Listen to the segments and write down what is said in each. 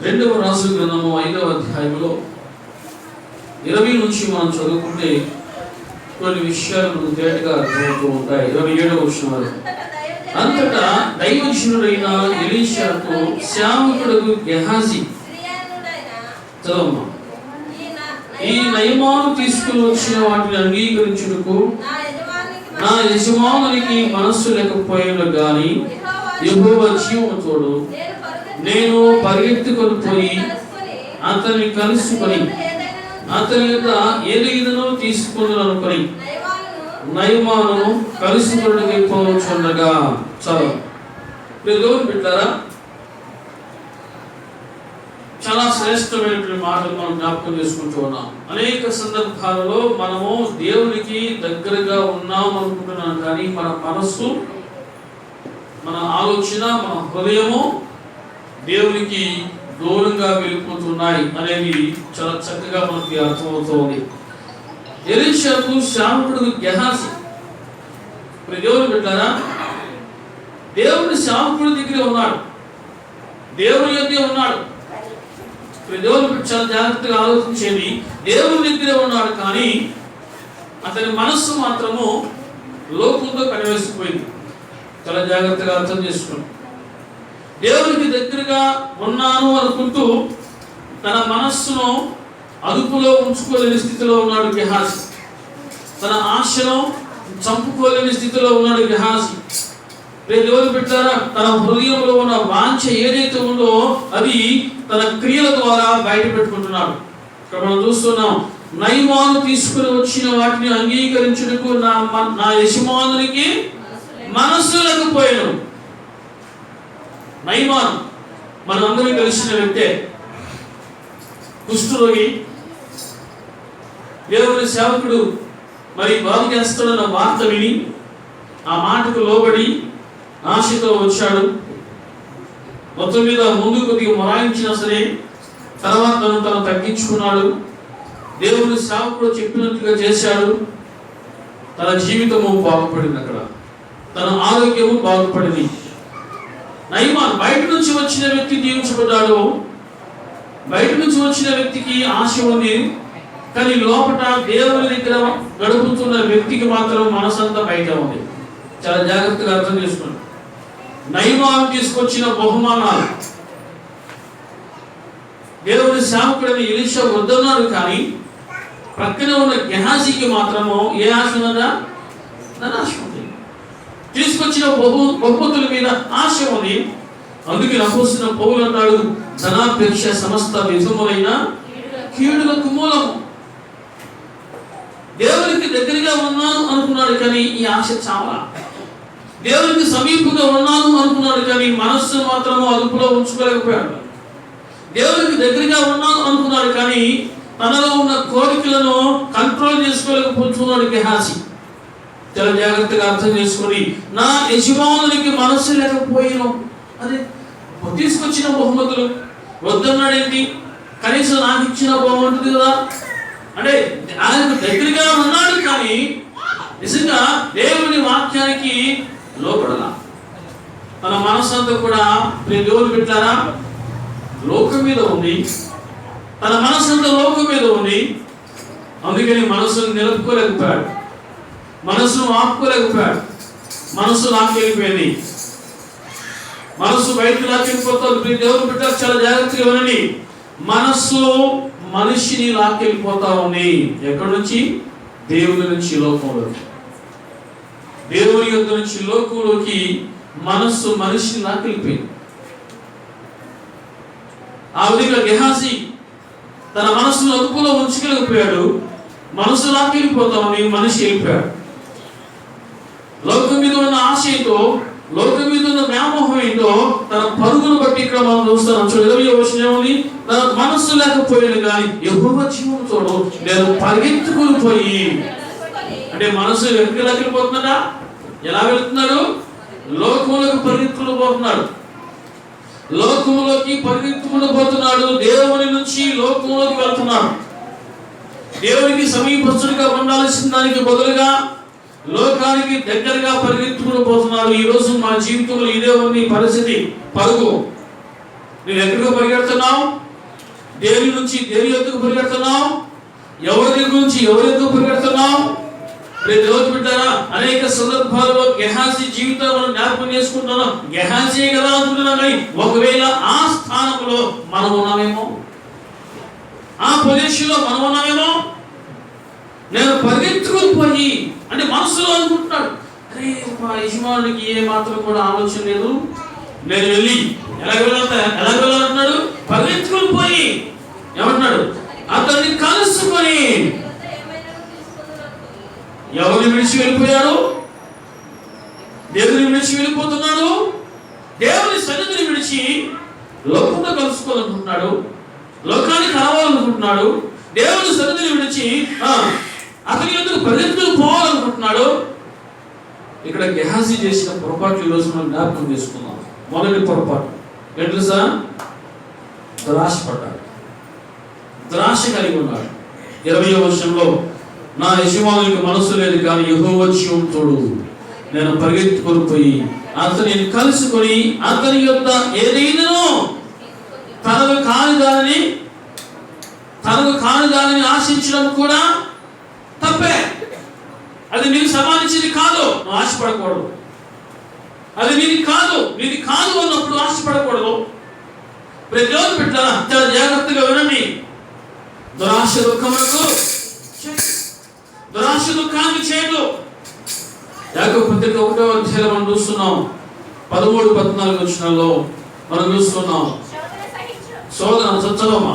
రెండవ రాజుల గ్రంథము 5వ అధ్యాయంలో 20 నుంచి మనం చదువుకుంటే కొన్ని విషయాలు తేటగా అర్థమవుతూ ఉంటాయి. 27వ వచనం వరకు. అంతటా దైవజనుడైన ఎలీషాకు సేవకుడు గెహాజీ చదవమ్మా, ఈ నయమాను తీసుకుని వచ్చిన వాటిని అంగీకరించుటకు నా యజమానునికి మనస్సు లేకపోయిన గాని యెహోవా జీవము తోడు, నేను పరిగెత్తుకొని పోయి అతన్ని కలుసుకొని అతని యొక్క ఏదైనా తీసుకుని అనుకొని నయమాను కలుసుకుని పోవచ్చుండగా. చదువు దేవుని బిడ్డలారా, చాలా శ్రేష్టమైనటువంటి మాటలు మనం జ్ఞాపకం చేసుకుంటూ ఉన్నాం. అనేక సందర్భాలలో మనము దేవునికి దగ్గరగా ఉన్నాం అనుకుంటున్నాం, కానీ మన మనస్సు, మన ఆలోచన, మన హృదయము దేవునికి దూరంగా వెళ్ళిపోతున్నాయి అనేది చాలా చక్కగా మనకి అర్థమవుతుంది. ఎలీషాకు సేవకుడు గెహాజీ. దేవుని బిడ్డలారా, దేవుని సేవకుడి దగ్గర ఉన్నాడు, దేవుని యొద్ద ఉన్నాడు. దేవుని చాలా జాగ్రత్తగా ఆలోచించేది, దేవుని దగ్గరే ఉన్నాడు, కానీ అతని మనస్సు మాత్రము లోకంతో కనివేసిపోయింది. చాలా జాగ్రత్తగా అర్థం చేసుకోండి. దేవునికి దగ్గరగా ఉన్నాను అనుకుంటూ తన మనస్సును అదుపులో ఉంచుకోలేని స్థితిలో ఉన్నాడు గెహాజీ. తన ఆశను చంపుకోలేని స్థితిలో ఉన్నాడు గెహాజీ. దేవుని బిడ్డలారా, తన హృదయంలో ఉన్న వాంఛ ఏదైతే ఉందో అది తన క్రియల ద్వారా బయట పెట్టుకుంటున్నాడు. ఇక్కడ మనం చూస్తున్నాం, నయమాను తీసుకుని వచ్చిన వాటిని అంగీకరించుటకు నా యజమానునికి మనస్సు లేకపోయాను. నయమాను మనందరికీ తెలిసిన వ్యక్తే, కుష్ఠరోగి. దేవుని సేవకుడు మరి బాగు చేస్తాడన్న వార్త విని ఆ మాటకు లోబడి ఆశతో వచ్చాడు. మొత్తం మీద ముందు కొద్దిగా మొరాయించినా సరే తర్వాత తను తగ్గించుకున్నాడు. దేవుని సేవకుడు చెప్పినట్లుగా చేశాడు. తన జీవితము బాగుపడింది, అక్కడ తన ఆరోగ్యము బాగుపడింది. నయమాన్ బయట నుంచి వచ్చిన వ్యక్తి దీవించబడ్డాడు. బయట నుంచి వచ్చిన వ్యక్తికి ఆశ ఉంది, కానీ లోపల దేవుని దగ్గర గడుపుతున్న వ్యక్తికి మాత్రం మనసంతా బయట ఉంది. చాలా జాగ్రత్తగా అర్థం చేసుకోండి. నయమాను తీసుకొచ్చిన బహుమానాలు దేవుని సేవకుడని ఎలీషా వద్దన్నాడు, కానీ ప్రక్కనే ఉన్న గెహాజీకి మాత్రము ఏ ఆశ ఉన్నదా? ధనాశ ఉంది. తీసుకొచ్చిన బహుమతుల మీద ఆశ ఉంది. అందుకే అపోస్తలుడైన పౌలు అన్నాడు, ధనాపేక్ష సమస్త విధములైన కీడులకు మూలము. దేవునికి దగ్గరగా ఉన్నాను అనుకున్నాడు, కానీ ఈ ఆశ చాలా. దేవునికి సమీపంగా ఉన్నాను అనుకున్నాడు, కానీ మనస్సు మాత్రము అదుపులో ఉంచుకోలేకపోయాడు. దేవునికి దగ్గరగా ఉన్నాను అనుకున్నాడు, కానీ తనలో ఉన్న కోరికలను కంట్రోల్ చేసుకోలేకపోతున్నాడు గెహాజీ. చాలా జాగ్రత్తగా అర్థం చేసుకొని, నా యజమానునికి మనస్సు లేకపోయాను. అదే తీసుకొచ్చిన బహుమతులు వద్దన్నాడేంటి? కనీసం నాకు ఇచ్చిన బాగుంటుంది కదా అంటే ఆయనకు దగ్గరగా ఉన్నాడు, కానీ నిజంగా దేవుని వాక్యానికి లోపడలా. తన మనస్సంతా కూడా దేవుని బిడ్డలారా లోకం మీద ఉంది. తన మనస్సంతా లోకం మీద ఉంది. అందుకని మనస్సును నిలుపుకోలేకపోయాడు, మనస్సును ఆపుకోలేకపోయాడు. మనస్సు లాక్కెళ్ళిపోయింది, మనస్సు బయటకు లాక్కెళ్ళిపోతుంది. దేవుని బిడ్డ చాలా జాగ్రత్తగా వినండి. మనస్సు మనిషిని లాక్కెళ్ళిపోతా ఉంది. ఎక్కడి నుంచి? దేవుని నుంచి లోకంలోకి. దేవుని యొద్ద నుంచి లోకంలోకి మనస్సు మనిషిని లాక్కెళ్ళిపోయింది. ఆ విధంగా గెహాజీ తన మనస్సును అదుపులో ఉంచగలిగిపోయాడు. మనస్సు లాక్కెళ్ళిపోతా ఉంది, మనిషి వెళ్ళిపోయాడు. లోకం మీద ఉన్న ఆశయంతో, లోకం మీద ఉన్న వ్యామోహం ఏంటో తన పరుగును బట్టి ఇక్కడ మనం చూస్తున్నాం. 20వ వచనం ఏముంది? తన మనస్సు లేకపోయాను, కానీ యెహోవా జీవము తోడు, నేను పరిగెత్తుకుని పోయి. అంటే మనస్సు ఎక్కడికి వెళ్ళిపోతున్నాడా? ఎలా వెళ్తున్నాడు? లోకంలోకి పరిగెత్తుకుని పోతున్నాడు. లోకంలోకి పరిగెత్తుకుని పోతున్నాడు. దేవుని నుంచి లోకంలోకి వెళ్తున్నాడు. దేవునికి సమీపస్తుడిగా ఉండాల్సిన దానికి బదులుగా లోకానికి దగ్గరగా పరిగెత్తుకుని పోతున్నారు. ఈ రోజు మా జీవితంలో ఇదే ఉంది పరిస్థితి. పరుగు నేను ఎక్కడికి పరిగెడుతున్నావు? దేవుని నుంచి దేవుని ఎందుకు పరిగెడుతున్నావు? ఎవరి దగ్గర నుంచి ఎవరి ఎందుకు పరిగెడుతున్నావు? రేపు రోజు పెట్టారా అనేక సందర్భాల్లో గెహాజీ జీవితాన్ని మనం జ్ఞాపకం చేసుకుంటున్నాం. గెహాజీ కదా అనుకుంటున్నాం, కానీ ఒకవేళ ఆ స్థానంలో మనం ఉన్నామేమో, ఆ పొజిషన్లో మనం ఉన్నామేమో. నేను పరిగెత్తుకొని పోయి అంటే మనసులో అనుకుంటున్నాడు, అరే మా యజమానుడికి ఏ మాత్రం కూడా ఆలోచన లేదు, నేను వెళ్ళి ఎలా వెళ్ళాలంటున్నాడు. పరిగెత్తుకొని పోయి ఏమంటున్నాడు? అతన్ని కలుసుకొని ఎవరిని విడిచి వెళ్ళిపోయాడు? దేవుని విడిచి వెళ్ళిపోతున్నాడు. దేవుని సన్నిధిని విడిచి లోకంతో కలుసుకోవాలనుకుంటున్నాడు, లోకాన్ని కావాలనుకుంటున్నాడు. దేవుని సన్నిధిని విడిచి అతని ఎందుకు పరిగెత్తుకు పోవాలనుకుంటున్నాడు. ఇక్కడ గెహాజీ చేసిన పొరపాట్లు ఈరోజు మనం జ్ఞాపకం చేసుకున్నాం. మొదటి పొరపాటు ఏంటి సార్? దురాశ పడ్డాడు, దురాశ కలిగి ఉన్నాడు. 20వ వచనంలో నా యజమానునికి మనసు లేదు కానీ యెహోవా జీవం తోడు, నేను పరిగెత్తుకొని పోయి అతనిని కలుసుకొని అతని యొక్క ఏదైనా తనకు కాని దానిని ఆశించడం కూడా తప్పే. అది నీకు సంబంధించింది కాదు, నువ్వు ఆశపడకూడదు. అది నీది కాదు అన్నప్పుడు ఆశపడకూడదు. ప్రతి రోజు పెట్టారా చాలా జాగ్రత్తగా వినండి. దురాశ దుఃఖానికి చేయదు. యాకోబు పత్రిక 1వ అధ్యాయం మనం చూస్తున్నాం. 13-14 వచనాల్లో మనం చూస్తున్నాం. సోదర చదవమా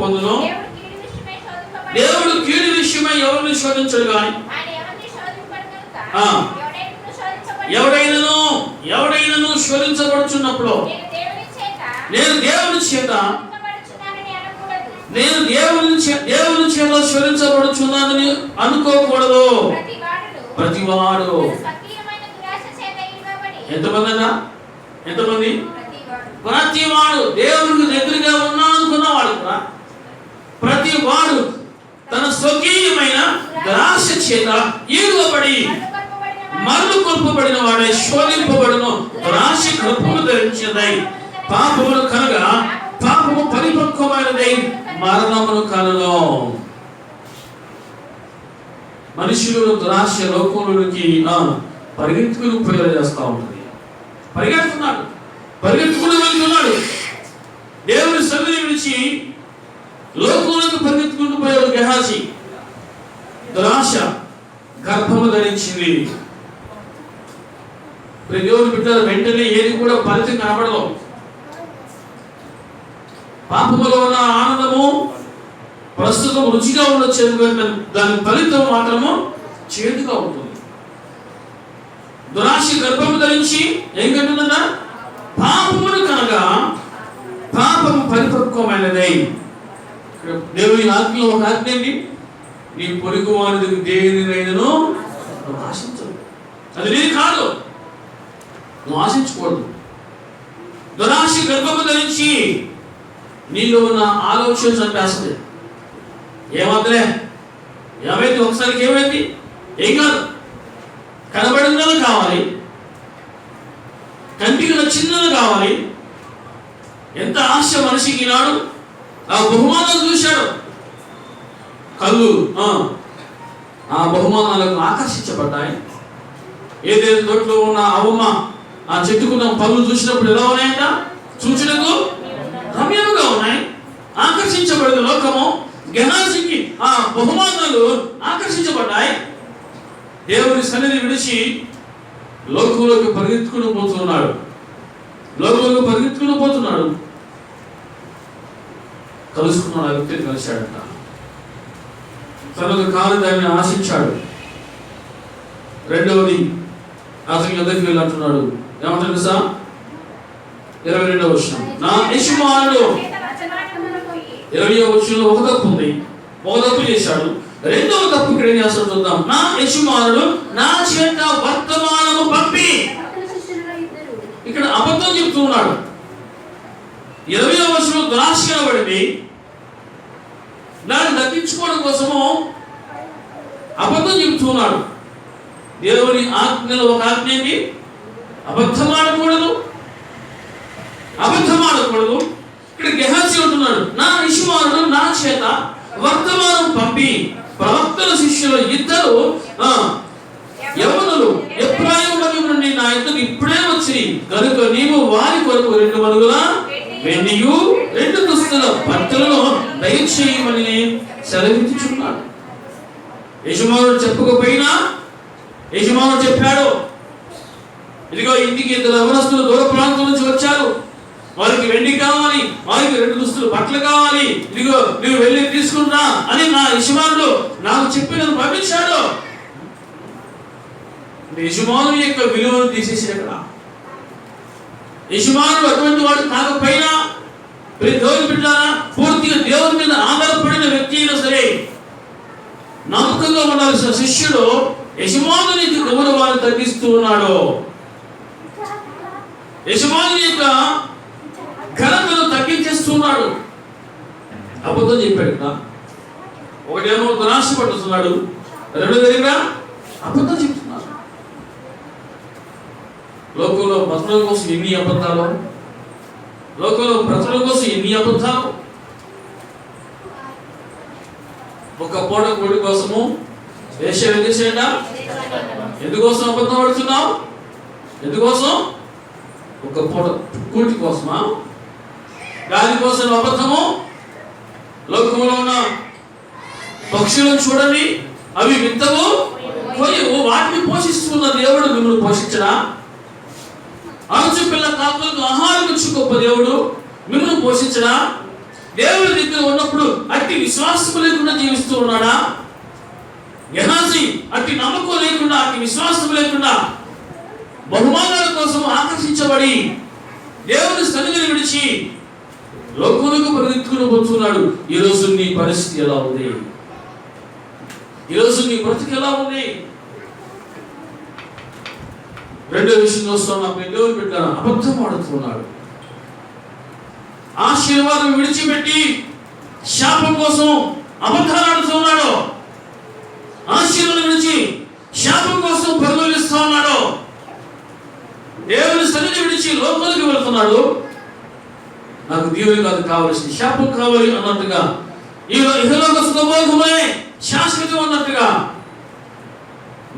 పొందును. దేవుడు కీడు విషయమై ఎవరిని శోధించడు కానీ ఎవడైనను శోధించబడుచున్నప్పుడు నేను దేవుని చేత శోధించబడుచున్నానని అనుకోకూడదు. ప్రతివాడు ఎంతమంది ప్రతివాడు దేవునికి దగ్గరగా ఉన్నా అనుకున్నవాడు కూడా ప్రతివాడు తన స్వకీయమైన దురాశ చేత ఈడువబడి మరలు కొల్పబడిన వాడే శోధింపబడును. దురాశ కృపను ధరించినదై పాపమును కనుక పాపము పరిపక్వమైనదై మరణమును కనును. మనుషులు దురాశ లోకంలోనికి పరిగెత్తుకుని పోయేలా చేస్తూ ఉంటుంది. పరిగెత్తుకుని వెళ్తున్నాడు. దేవుని సన్నిధిని విడిచి లోకంలోకి పరిగెత్తుకుంటూ పోయాడు గెహాజీ. దురాశ గర్భము ధరించింది. దేవుని బిడ్డల వెంటనే ఏది కూడా ఫలితం కనబడదు. పాపములో ఉన్న ఆనందము ప్రస్తుతం రుచిగా ఉండొచ్చు, దాని ఫలితం మాత్రము చేదుగా ఉంటుంది. దురాశ గర్భము ధరించి ఏం కంటుందన్నా? పాపమును కనుక పాపము పరిపక్వమైనదై. దేవుని ఆజ్ఞలో ఒక ఆజ్ఞ ఏంటి? నీ పొరుగు వారికి దేనినైనను ఆశించదు. అది నీది కాదు, నువ్వు ఆశించకూడదు. దురాశ గర్భము ధరించి నీలో ఉన్న ఆలోచన చంపేస్తుంది. ఏమవుతులే, ఏమైంది ఒకసారికి ఏమైంది? ఏం కాదు, కనబడిందని కావాలి, కంటికి నచ్చిందని కావాలి. ఎంత ఆశ మనిషికి ఈనాడు. ఆ బహుమానాలు చూశాడు, కళ్ళు ఆ బహుమానాలకు ఆకర్షించబడ్డాయి. ఏదైతే తోటలో ఉన్న అవమ్మ ఆ చెట్టుకున్న పళ్ళు చూసినప్పుడు ఎలా ఉన్నాయంట? చూచుటకు రమ్యముగా ఉన్నాయి. ఆకర్షించబడింది లోకము. గెహాజీకి ఆ బహుమానాలు ఆకర్షించబడ్డాయి. దేవుని సన్నిధి విడిచి లోకంలోకి పరిగెత్తుకుని పోతున్నాడు. కలుసుకున్నాడు. ఆ వ్యక్తిని కలిశాడంట. తనకు కాని దాన్ని ఆశించాడు. రెండవది అతని దగ్గరికి వెళ్ళి అంటున్నాడు, ఏమంటాడు సార్? 22వ వచనం, నా యజమానుడు 20వ వచనంలో ఒక తప్పు ఉంది, ఒక తప్పు చేశాడు. రెండవ తప్పు ఇక్కడ ఏం చేస్తాడు చూద్దాం. నా యజమానుడు నా చేత వర్తమానము పంపి, ఇక్కడ అబద్ధం చెప్తూ ఉన్నాడు. 20వ వచనం దురాశ కనబడింది. దాన్ని దక్కించుకోవడం కోసము అబద్ధం చెబుతున్నాడు. దేవుని ఆజ్ఞలో ఒక ఆజ్ఞ ఏంటి? అబద్ధం ఆడకూడదు. ఇక్కడ గెహాజీ అంటున్నాడు, నా యజమానుడు నా చేత వర్తమానం పంపి ప్రవక్తల శిష్యులు ఇద్దరు యవ్వనులు ఎఫ్రాయిము నుండి నా యొద్దకు ఇప్పుడే వచ్చి కనుక నీవు వారి కొరకు 2 మణుగుల వెండియు 2 దుస్తుల బట్టలను దయచేయమని సెలవిచ్చుచున్నాడు. యజమానుడు చెప్పకపోయినా యజమానుడు చెప్పాడు, ఇదిగో ఇంటికి 2 యవనస్తులు దూర ప్రాంతం నుంచి వచ్చారు, వారికి వెండి కావాలి, వారికి 2 దుస్తులు బట్టలు కావాలి, ఇదిగో నువ్వు వెళ్ళి తీసుకుంటా అని నా యజమానుడు నాకు చెప్పి నన్ను పంపించాడు. యజమానుని యొక్క విలువను తీసేసి అక్కడ యజమానుడు అటువంటి వాడు కాకపోయినా దేవుని బిడ్డలారా, పూర్తిగా దేవుని మీద ఆధారపడిన వ్యక్తి అయినా సరే, నమ్మకంగా ఉండాల్సిన శిష్యుడు యజమానుని గౌరవాన్ని తగ్గిస్తూ ఉన్నాడు. యజమానుని యొక్క ఘనతను తగ్గించేస్తున్నాడు. అబద్ధం చెప్పాడు కదా, ఒకటేమో దురాశ పడుతున్నాడు, రెండో దగ్గర అబద్ధం చెప్తున్నాడు. లోకంలో బ్రతకడం కోసం ఎన్ని అబద్ధాలు, ఒక పూట కోడి కోసము వేషం చేసేట. ఎందుకోసం అబద్ధం పడుతున్నావు? ఎందుకోసం? ఒక పూట కూటి కోసమా? గాలి కోసం అబద్ధము. లోకంలో ఉన్న పక్షులను చూడండి, అవి విత్తవు కొయ్యవు, వాటిని పోషిస్తున్న దేవుడు మిమ్మల్ని పోషించడా? అంచు పిల్ల కాకులకు ఆహారం ఇచ్చి గొప్ప దేవుడు మిమ్మల్ని పోషించడా? దేవుడి దగ్గర ఉన్నప్పుడు అట్టి విశ్వాసం లేకుండా జీవిస్తూ ఉన్నాడా? గెహాజీ అట్టి నమ్మకం లేకుండా, అట్టి విశ్వాసం లేకుండా బహుమానాల కోసం ఆకర్షించబడి దేవుని సన్నిధిని విడిచి లోకులకు పరిగెత్తుకుని పోతున్నాడు. ఈరోజు నీ పరిస్థితి ఎలా ఉంది? ఈరోజు నీ బ్రతికి ఎలా ఉంది? రెండో విషయం చూస్తున్నాం, దేవుని బిడ్డ అబద్ధం ఆడుతున్నాడు. ఆశీర్వాదం విడిచిపెట్టి శాపం కోసం అబద్ధాలు ఆడుతున్నాడు. ఆశీర్వాదం విడిచి శాపం కోసం పరిగణిస్తూ ఉన్నాడు. దేవుని సన్నిధి విడిచి లోకాలకు వెళ్తున్నాడు. నాకు దీవెన కాదు కావలసింది, శాపం కావాలి అన్నట్టుగా, ఈ ఇహలోక సుఖభోగమే శాశ్వతం అన్నట్టుగా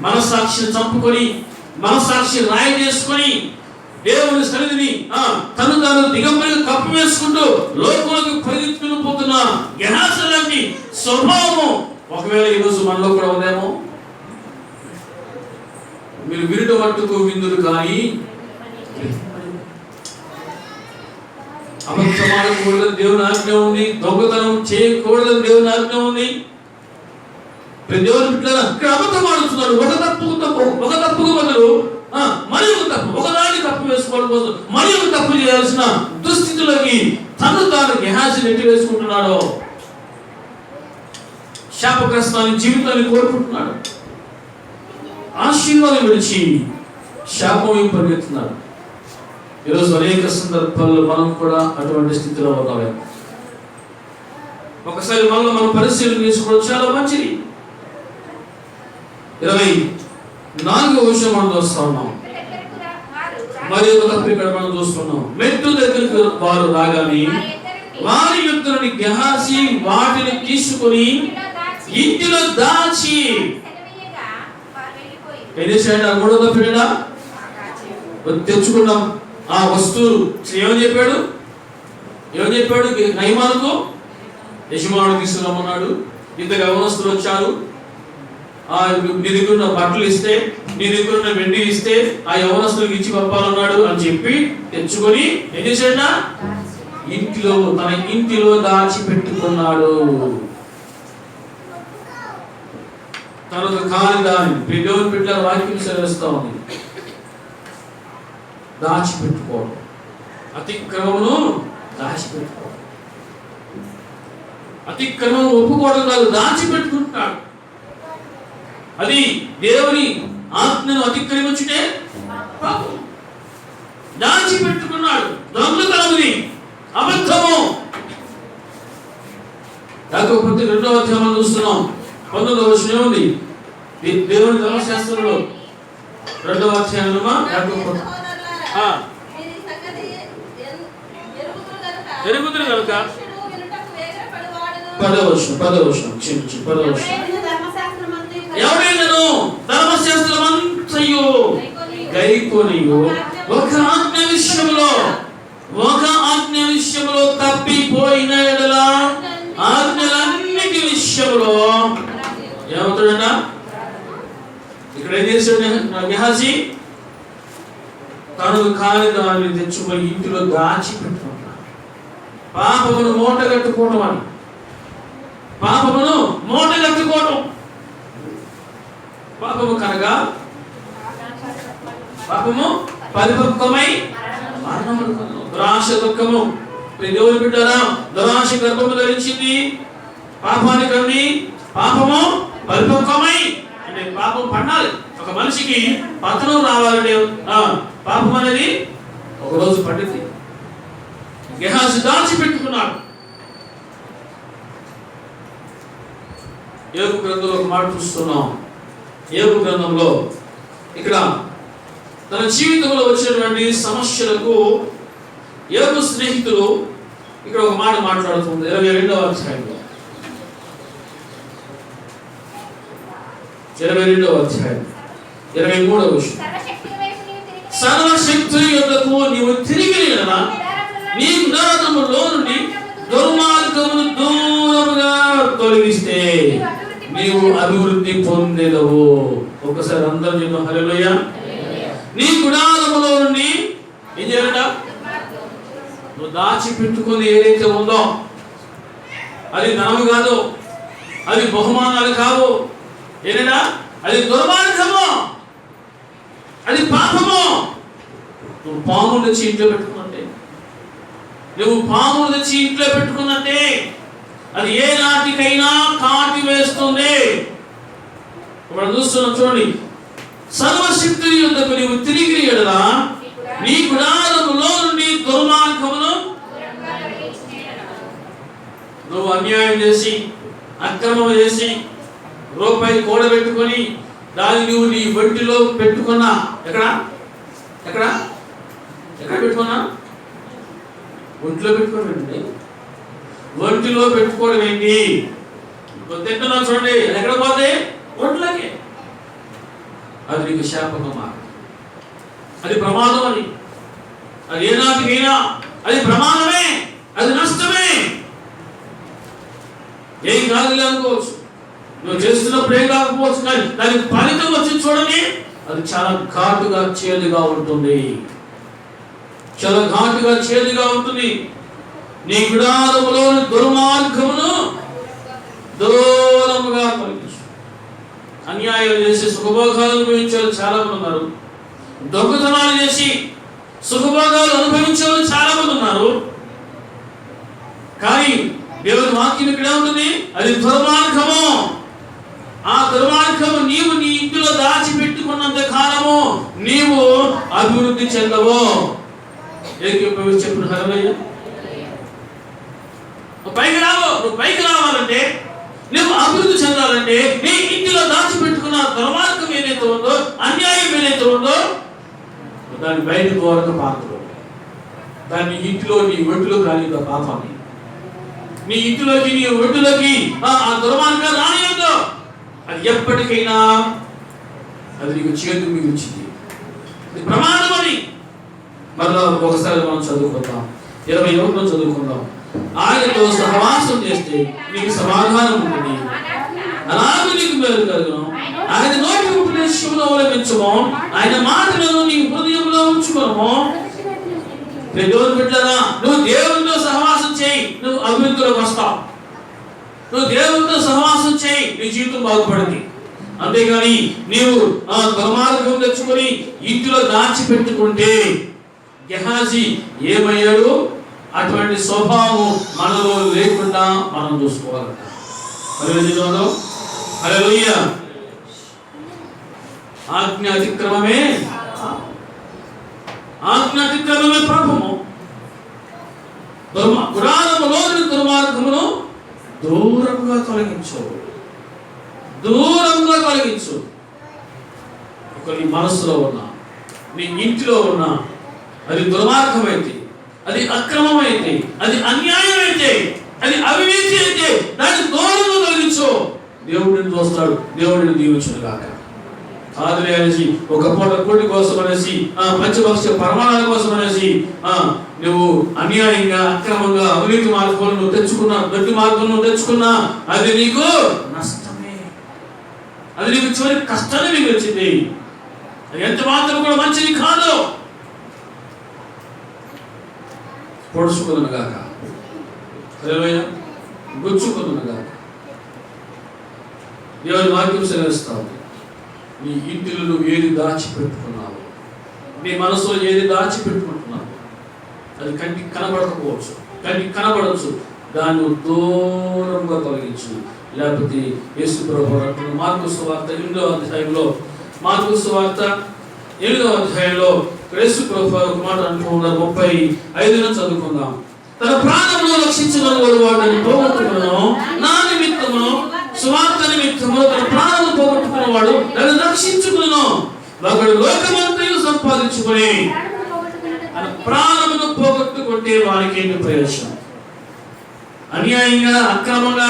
మనసాక్షిని చంపుకొని, మనసాక్షి రాయి చేసుకొని దేవుని సన్నిధిని తాను దిగంబరిగా కప్పు వేసుకుంటూ లోకులకు పరిగెత్తుకుని పోతున్న గెహాజీ లాంటి స్వభావము ఒకవేళ ఈరోజు మనలో కూడా ఉందేమో. మీరు విరుడు మట్టుకు విందులు కానీ అబద్ధం ఆడకూడదని దేవుని ఆజ్ఞ ఉంది, దొంగతనం చేయకూడదని దేవుని ఆజ్ఞ ఉంది. దేవుని బిడ్డలారా, ఇక్కడ అబద్ధం ఆడుతున్నారు. ఒక తప్పుకు బదులు మరి ఒక తప్పు, ఒకదాన్ని తప్పు వేసుకోవడం కోసం మరి ఒక తప్పు చేయాల్సిన దుస్థితిలోకి తాను గెహాజీ నెట్టి వేసుకుంటున్నాడు. శాపగ్రస్తాన్ని జీవితాన్ని కోరుకుంటున్నాడు. ఆశీర్వాదం విడిచి శాపం పరిగెత్తుతున్నాడు. ఈరోజు అనేక సందర్భాల్లో మనం కూడా అటువంటి స్థితిలో ఉన్నాం. ఒకసారి మనం పరిశీలన చేసుకోవడం చాలా మంచిది. 24వ విషయం మనం చూస్తా ఉన్నాం. మరి ఒక తప్పు ఇక్కడ మనం చూస్తున్నాం. మెట్టు దగ్గరకు వారు రాగానే వారి యుద్ధులని గెహాజీ వాటిని తీసుకుని ఇంటిలో దాచి మూడో తప్పిడా తెచ్చుకున్నాం. ఆ వస్తువులు ఏమని చెప్పాడు నయమానుకు? యజమానుడు తీసుకురమ్మన్నాడు. 2 యవనస్తులు వచ్చారు. నీ దగ్గర ఉన్న బట్టలు ఇస్తే, నీ దగ్గర ఉన్న వెండి ఇస్తే ఆ యవనస్తులకు ఇచ్చి పంపాలన్నాడు అని చెప్పి తెచ్చుకొని ఏం చేశాడ? తన ఇంటిలో దాచిపెట్టుకున్నాడు. తనకు కాని దాన్ని దేవుని బిడ్డల వాక్యం సెలవిస్తా ఉంది. దాచిపెట్టుకోవడం, అతిక్రమమును దాచిపెట్టుకోవడం. అతిక్రమం ఒప్పుకోవడం కాదు, దాచిపెట్టుకుంటున్నాడు. అది దేవుని ఆజ్ఞను అతిక్రమించుటే పాపం. దాచిపెట్టుకున్నాడు. దొంగతనముది, అబద్ధము. యాకోబు 2వ అధ్యాయం చూస్తున్నాం. 19వ వచనం ఉంది. దేవుని ధర్మశాస్త్రంలో 2వ అధ్యాయమా ఎరుగుదురు కనుక 10వ వచనం ఎవరైనాను ధర్మశాస్త్రమంతయు గైకొనియు ఒక ఆజ్ఞ విషయంలో తప్పిపోయిన ఎడల ఆజ్ఞలన్నిటి విషయంలో ఏమవుతాడట? ఇక్కడ ఏం చేశాడు గెహాజీ? తనకు కాని దాన్ని తెచ్చుకొని ఇంటిలో దాచి పెట్టుకుంటాడు. పాపమును మూట కట్టుకోవడం అని, పాపమును మూట కట్టుకోవడం. పాపము కనగా పాపము పరిపక్వమై మరణమును కలుగును. దురాశ దుఃఖము. దేవుని బిడ్డరా, దురాశ గర్భము ధరించింది, పాపాన్ని కన్ని పాపము పరిపక్వమై, అంటే పాపం పండాలి. ఒక మనిషికి పతనం రావాలంటే పాపం అనేది ఒకరోజు పండింది. గెహాజీ దాచిపెట్టుకున్నాడు. యోబు గ్రంథంలో ఒక మాట చూస్తున్నాం. యోబు గ్రంథంలో ఇక్కడ తన జీవితంలో వచ్చినటువంటి సమస్యలకు యోబు స్నేహితులు ఇక్కడ ఒక మాట మాట్లాడుతుంది. 22వ అధ్యాయంలో 23వ వచనం. సర్వశక్తుని యొద్దకు నీవు తిరిగి నీ గుడారములో నుండి దుర్మార్గమును దూరముగా తొలగిస్తే నీవు అభివృద్ధి పొందేదవు. ఒకసారి అందరూ చెప్పు హల్లెలూయా. నీ గుడారములో నుండి ఏం చేయాలట? నువ్వు దాచిపెట్టుకుని ఏదైతే ఉందో అది ధనము కాదు, అది బహుమానాలు కావు, ఏదైనా అది దుర్మార్గము, అది పాపము. నువ్వు పాములు తెచ్చి ఇంట్లో పెట్టుకున్నట్టే, నువ్వు పాములు తెచ్చి ఇంట్లో పెట్టుకున్నట్టే అది ఏ నాటికైనా కాటి వేస్తుంది. ఇప్పుడు చూస్తున్నాం చూడండి. సర్వశక్తుని యొద్దకు నీవు తిరిగి ఎడల నీ గుడారములో నుండి దుర్మార్గమును. నువ్వు అన్యాయం చేసి అక్రమం చేసి రూపాయి కూడబెట్టుకొని దాన్ని నువ్వు నీ ఒంటిలో పెట్టుకున్నా, ఎక్కడ ఎక్కడ ఎక్కడ పెట్టుకున్నా? ఒంటిలో పెట్టుకోండి. ఒంటిలో పెట్టుకోవడం ఏంటి? తింటున్నా చూడండి, ఎక్కడ పోతే ఒంట్లోకి. అది నీకు శాపకమా? అది ప్రమాదం. అది ఏ నాటికైనా అది ప్రమాదమే, అది నష్టమే. ఏం కాదులే అనుకోవచ్చు, నువ్వు చేస్తున్నప్పుడు ఏం కాకపోవచ్చు, కానీ దానికి ఫలితం వచ్చి చూడండి, అది చాలా ఘాటుగా చేదుగా ఉంటుంది. చాలా ఘాటుగా చేదుగా ఉంటుంది. నీ గుడారములో దుర్మార్గమును దూరముగా తొలగించు. అన్యాయం చేసి సుఖభోగాలు అనుభవించే వాళ్ళు చాలా మంది ఉన్నారు. దొంగతనాలు చేసి సుఖభోగాలు అనుభవించే వాళ్ళు చాలా మంది ఉన్నారు. కానీ దేవుని వాక్యం ఇక్కడ ఉంటుంది, అది దుర్మార్గము. ఆ దుర్మార్గము నీవు నీ ఇంటిలో దాచిపెట్టుకున్నంత కాలము నీవు అభివృద్ధి చెందవు. చెప్పిన హల్లెలూయా. నువ్వు పైకి రావాలంటే, నువ్వు అభివృద్ధి చెందాలంటే నీ ఇంటిలో దాచిపెట్టుకున్న దుర్మార్గం ఏదైతే ఉందో, అన్యాయం ఏదైతే ఉందో దాన్ని బయటకు పోవడం పాత్ర. దాన్ని ఇంటిలో నీ ఒంటిలో రానివ్వదు. పాపాన్ని నీ ఇంటిలోకి నీ ఒంటిలోకి ఆ దుర్మార్గాన్ని రానివ్వదు. అది ఎప్పటికైనా అది నీకు చేదు మిగిల్చింది, అది ప్రమాదం అని. మరలా ఒకసారి మనం చదువుకుందాం. 21 చదువుకుందాం. ఆయనతో సహవాసం చేస్తే నీకు సమాధానం ఉంటుంది, అలాగే నీకు మేలు కలుగును. ఆయన నోటి ఉపదేశమును అవలంబించుము, ఆయన మాటలను నీ హృదయంలో ఉంచుకోము. దేవుని బిడ్డలారా, నువ్వు దేవునితో సహవాసం చేయి, నువ్వు అభివృద్ధిలోకి వస్తావు. నువ్వు దేవునితో సహవాసం చేయి, నీ జీవితం బాగుపడింది. అంతేగాని నీవు ఆ దుర్మార్గం తెచ్చుకొని ఇంటిలో దాచిపెట్టుకుంటే గెహాజీ ఏమయ్యాడు? అటువంటి స్వభావం మనలో లేకుండా మనం చూసుకోవాలట. హల్లెలూయా. ఆజ్ఞ అతిక్రమమే పాపము. గుడారములోని దుర్మార్గమును దూరంగా తొలగించు. దూరంగా కలిగించు. ఒక నీ మనసులో ఉన్నా, నీ ఇంటిలో ఉన్నా, అది దుర్మార్గమైతే, అది అక్రమమైతే, అది అన్యాయం అయితే, అది అవినీతి అయితే దాన్ని దూరంగా కలిగించు. దేవుడిని చూస్తాడు, దేవుడిని దీవించును కాక. కాదులే అనేసి ఒక పూట కోటి కోసం అనేసి పంచభక్ష ప్రమాణాల కోసం అనేసి నువ్వు అన్యాయంగా అక్రమంగా అవినీతి మార్గంలో నువ్వు తెచ్చుకున్నా, గట్టి మార్గంలో నువ్వు తెచ్చుకున్నా, అది నీకు నష్టమే. అది నీకు చివరి కష్టాన్ని నీకు వచ్చింది. అది ఎంత మాత్రం కూడా మంచిది కాదు. పొడుచుకున్నాను గాక, గుచ్చుకున్నాను గాక. దేవుని వాక్యం సెలవిస్తావు. నీ ఇంటిలో నువ్వు ఏది దాచిపెట్టుకున్నావు, నీ మనసులో ఏది దాచిపెట్టుకుంటున్నావు, అది కంటికి కనబడకపోవచ్చు, కంటికి కనబడవచ్చు, దాన్ని దూరంగా తొలగించు. లేకపోతే యేసు ప్రభువు మార్కు సువార్త 8వ అధ్యాయంలో, మార్కు సువార్త 8వ అధ్యాయంలో యేసు ప్రభువు ఒక మాట అంటున్నారు. 35 చదువుకుందాం. తన ప్రాణమును రక్షించుకుని వాడిని పోగొట్టుకును, నా నిమిత్తమును సువార్త నిమిత్తమును తన ప్రాణమును పోగొట్టుకున్నవాడు నన్ను రక్షించుకును. ఒకడు లోకమంతయు సంపాదించుకుని తన ప్రాణమును పోగొట్టుకుంటే వారికి ఏంటి ప్రయోజనం? అన్యాయంగా, అక్రమంగా,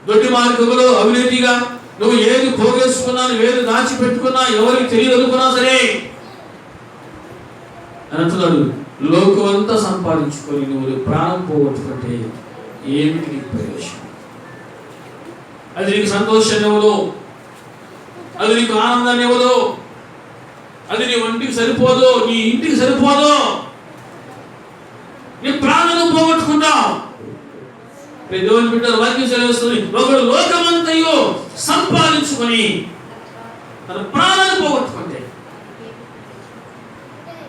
దొడ్డి మార్గంలో, అవినీతిగా నువ్వు ఏది పోగేసుకున్నా, ఏది దాచిపెట్టుకున్నా, ఎవరికి తెలియదనుకున్నా సరే అని అంటున్నాడు. లోకం అంతా సంపాదించుకొని నువ్వు ప్రాణం పోగొట్టుకుంటే ఏమిటి నీకు ప్రయోజనం? అది నీకు సంతోషాన్ని ఇవ్వదు, అది నీకు ఆనందాన్ని ఇవ్వదు, అది నీ ఒంటికి సరిపోదు, నీ ఇంటికి సరిపోదు. నీ ప్రాణాలను పోగొట్టుకుంటావు. దేవుని బిడ్డలు వాక్యం సెలవిస్తుంది. ఒకడు లోకమంతయు సంపాదించుకొని తన ప్రాణాన్ని పోగొట్టుకుంటే,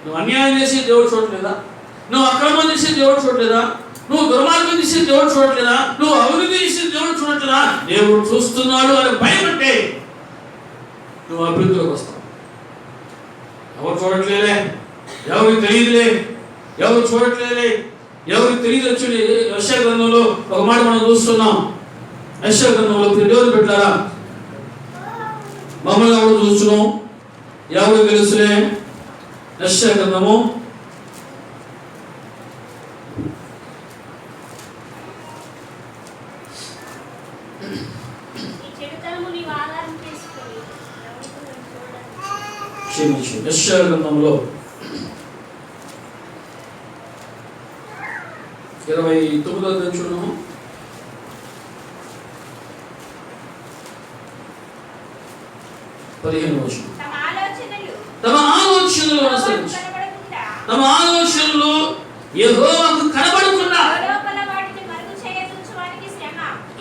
నువ్వు అన్యాయం చేసి దేవుడు చూడలేదా? నువ్వు అక్రమం చేసి దేవుడు చూడలేదా? నువ్వు దుర్మార్గం చేసి దేవుడు చూడట్లేదా? నువ్వు అభివృద్ధి చేసి దేవుడు చూడట్లేదా? దేవుడు చూస్తున్నాడు అని భయపట్టే నువ్వు అభివృద్ధిలోకి వస్తావు. ఎవరు చూడట్లేదే, ఎవరికి తెలియదులే, ఎవరు చూడట్లేదే, ఎవరికి తెలియదు. వచ్చి యెషయా గ్రంథంలో ఒక మాట మనం చూస్తున్నాం. యెషయా గ్రంథంలో దేవుడు పెట్టారా, మమ్మల్ని ఎవరు చూస్తున్నాం, ఎవరు తెలుసులే. యెషయా గ్రంథము 29వ చూడము. తమ ఆలోచనలు యెహోవాకు కనబడకుండా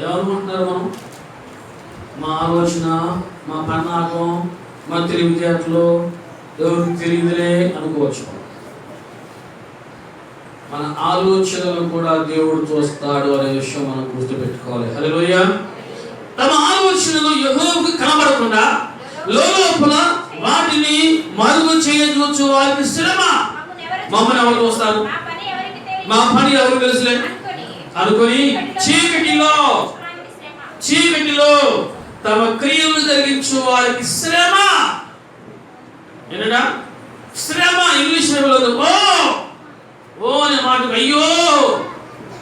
ఏమనుకుంటున్నారు? మనం మా ఆలోచన, మా పన్నాగం, మా తెలివితేటలు ఎవరికి తెలియదులే అనుకోవచ్చు. మన ఆలోచనలు కూడా దేవుడు చూస్తాడు అనే విషయం మనం గుర్తుపెట్టుకోవాలి. హల్లెలూయా. తమ ఆలోచనలు యెహోవాకు కనబడకుండా లోపల వాటిని మరుగు చేయవచ్చు వారికి శ్రమ. మమ్మల్ని ఎవరు చూస్తారు, మా పని ఎవరు తెలుసులే అనుకొని చీకటిలో తమ క్రియలు జరిగించు వారికి శ్రమ. ఏంటా శ్రమ? ఇంగ్లీష్ ఓ అనే మాటకు అయ్యో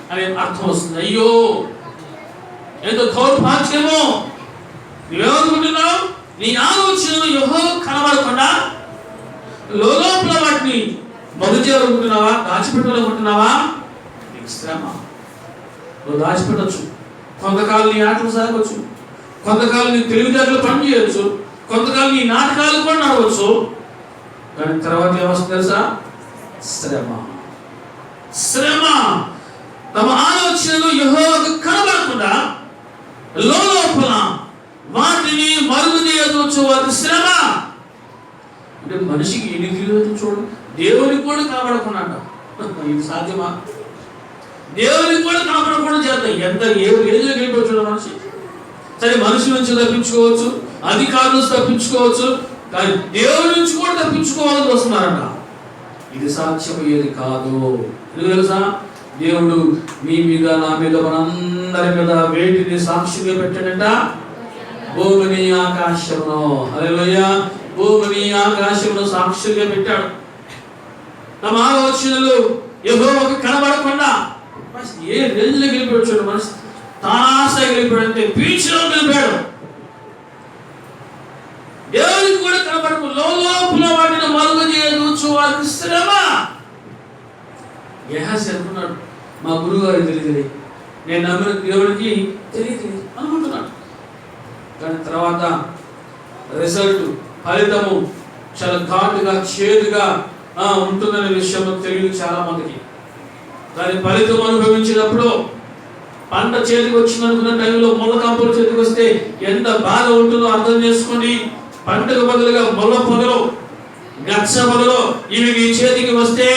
అనే అర్థం వస్తుంది. అయ్యో ఎంతో దౌర్భాగ్యమో. నువ్వేమనుకుంటున్నావు? నీ ఆలోచనలు యెహోవాకు కనబడకుండా లోపల వాటిని మరుచేయాలనుకుంటున్నావా, దాచిపెట్టాలనుకుంటున్నావా? నీకు శ్రమ. నువ్వు దాచిపెట్టచ్చు, కొంతకాలం నీ ఆటలు సాగవచ్చు, కొంతకాలం నీ తెలివితేటలు పని చేయొచ్చు, కొంతకాలం నీ నాటకాలు కూడా నడవచ్చు. కానీ తర్వాత ఏమొస్తుంది తెలుసా? శ్రమ. శ్రమ. తమ ఆలోచనలు యెహోవాకు కనబడకుండా లోపల వాటిని మరుగు చేయవచ్చు వారి శ్రమ. అంటే మనిషికి ఎన్ని తెలియదు చూడండి. దేవునికి కూడా కనబడకుండా ఇది సాధ్యమా? దేవునికి కూడా కనబడకుండా చేద్దాం. ఎంత ఏజ్లోకి వెళ్ళిపోవచ్చు మనిషి. సరే, మనిషి నుంచి తప్పించుకోవచ్చు, అధికారుల నుంచి తప్పించుకోవచ్చు, కానీ దేవుడి నుంచి కూడా తప్పించుకోవాలని వస్తున్నారంట. ఇది సాధ్యమయ్యేది కాదు. ఎందుకు తెలుసా? దేవుడు మీ మీద, నా మీద, మనందరి మీద వేటిని సాక్షిగా పెట్టాడంట? భూమిని ఆకాశమును, హల్లెలూయా, భూమిని ఆకాశమును సాక్షులుగా పెట్టాడు. తమ ఆలోచనలు యెహోవాకు కనబడకుండా ఏ రేంజ్లో గెలిపాడు చూడు, మనసు తానాశ గెలిపాడు, అంటే బీచ్లో గెలిపాడు. దేవునికి కూడా కనబడకు లోపల వాటిని మరుగు చేయవచ్చు వారికి శ్రమ. గెహాజీ అనుకున్నాడు, మా గురువు గారికి తెలియదు, నేను నమ్మిన దేవుడికి తెలియదు అనుకుంటున్నాడు. కానీ తర్వాత రిజల్ట్, ఫలితము చాలా ఘాటుగా చేదుగా ఉంటుందనే విషయం తెలియదు చాలా మందికి. దాని ఫలితం అనుభవించినప్పుడు పంట చేతికి వచ్చిందనుకున్న టైంలో ముళ్ళ కంపులు చేతికి వస్తే ఎంత బాధ ఉంటుందో అర్థం చేసుకోండి. పంటకు బదులుగా ముళ్ళ పొదలు, గచ్చ పొదలు ఇవి మీ చేతికి వస్తే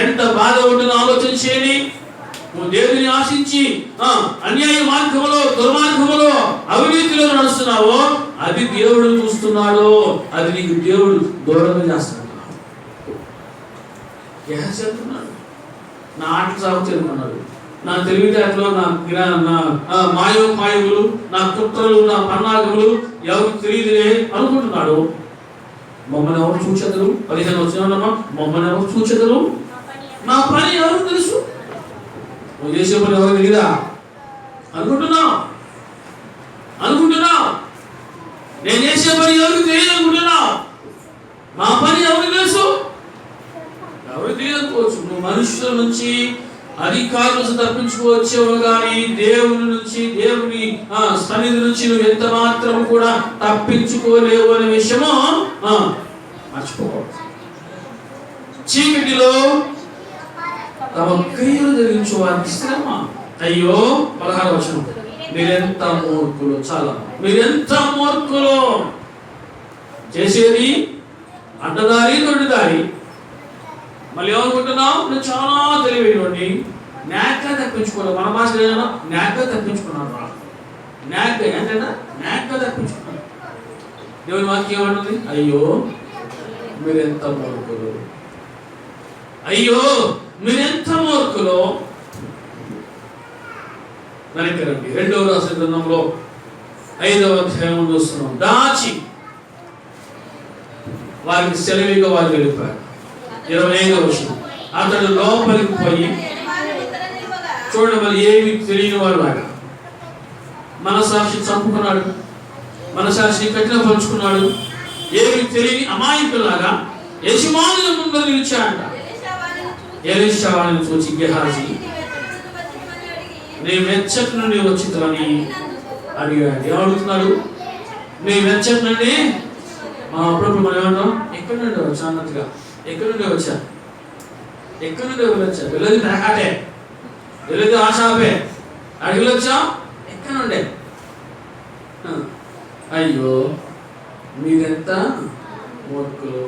ఎంత బాధ ఉంటుందో ఆలోచన చేయండి. నువ్వు దేవుని ఆశించి అన్యాయ మార్గములో, దుర్మార్గములో, అవినీతిలో నడుస్తున్నావో అది దేవుడు చూస్తున్నాడు, అది నీకు దేవుడు దూరంగా చేస్తున్నాడు. చెప్తున్నాడు, నా ఆటలు సాగుతున్నాడు, నా తెలివితేటలు, నా మాయోపాయములు, నా కుట్రలు, నా పన్నాగములు ఎవరికి తెలియదులే అనుకుంటున్నాడు. మమ్మల్ని ఎవరు చూచెదరు? 15 వచ్చినామా, మమ్మల్ని ఎవరు చూచెదరు? నా పని ఎవరు తెలుసు? నువ్వు చేసే పని ఎవరు తెలియదా అనుకుంటున్నావు? నేను చేసే పని ఎవరికి తెలియదు అనుకుంటున్నావు? మా పని ఎవరికి తెలుసు? ఎవరికి తెలియకపోవచ్చు. నువ్వు మనుషుల నుంచి, అధికారుల నుంచి తప్పించుకోవచ్చేమో కానీ దేవుని నుంచి, దేవుని సన్నిధి నుంచి నువ్వు ఎంత మాత్రం కూడా తప్పించుకోలేవు అనే విషయము మర్చిపోకూడదు. చీకటిలో తమ క్రియలు జరిగించు వారికి శ్రమ. అయ్యో 16వ వచనం, మీరెంత మూర్ఖులు, చాలా మీరెంత మూర్ఖులు, చేసేది అడ్డదారి దొడ్డిదారి. మళ్ళీ ఏమనుకుంటున్నావు? నువ్వు చాలా తెలివినోడిని, నాగ్గా తప్పించుకోవాలి. మన భాషలో ఏదైనా నాగ్గా తప్పించుకున్నాడు, నాగ్గా ఏంటంటే నాగ్గా తప్పించుకున్నాడు. దేవుని వాక్యం ఏమంటుంది? అయ్యో మీరెంత మూర్ఖులు, అయ్యో మీరెంత మూర్ఖులు. వెనక్కి రండి, 2వ రాసిన గ్రంథంలో 5వ అధ్యాయం చూస్తున్నాం. దాచి వారికి సెలవిగా వారు వెళ్ళిపోయారు. 25వ వచనం, అతడు లోపలికి పోయి చూడండి, మరి ఏమి తెలియని వాడు లాగా మనసాక్షి చంపుకున్నాడు, మనసాక్షి కఠినపరుచుకున్నాడు. ఏమి తెలియని అమాయకులాగా యజమానుల ముందు నిలిచాడంట. ఎలీషా వారిని చూచి, గెహాజీ నీ వెచ్చటి నుండి వచ్చిందని అడిగాడు. ఏమడుగుతున్నాడు? నీ వెచ్చటి నుండి. అప్పుడప్పుడు మనం ఏమంటాం, ఎక్కడి నుండి వచ్చా అన్నట్టుగా. ఎక్కడి నుండి వచ్చా, ఎక్కడి నుండి వెళ్ళొచ్చా? వెళ్ళేది నాకాటే, వెళ్ళేది ఆశాపే. అడిగిలొచ్చా ఎక్కడి నుండే? అయ్యో మీరెంత మూర్ఖులు.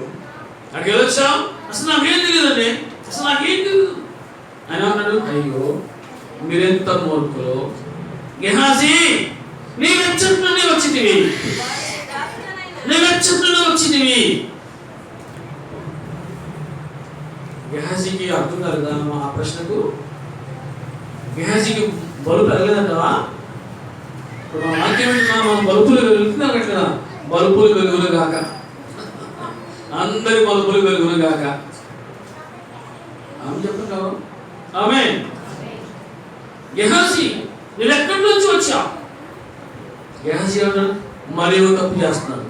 అక్కడికి వెళ్ళొచ్చా? అసలు నాకేం తెలియదండి, అసలు నాకేం తెలియదు. ఆయన అన్నాడు, అయ్యో మీరెంత మూర్ఖులు. గెహాజీ నీ వెచ్చటి నుండి వచ్చిందివి, నీ వెచ్చటి నుండి వచ్చిందివి. గెహాజీకి అర్థం కలదా ఆ ప్రశ్నకు? గెహాజీకి బలుపు వెలగదంటవా? ఇప్పుడు మన వాక్యం మనం బలుపులు వెలుగుతున్నాం కదా, బలుపులు వెలుగులు గాక, అందరి బలుపులు వెలుగులు గాక. ఆమె చెప్పండి, ఆమె. గెహాజీ నువ్వు ఎక్కడి నుంచి వచ్చావు? గెహాజీ అన్నాడు, మరియు తప్పు చేస్తున్నాడు,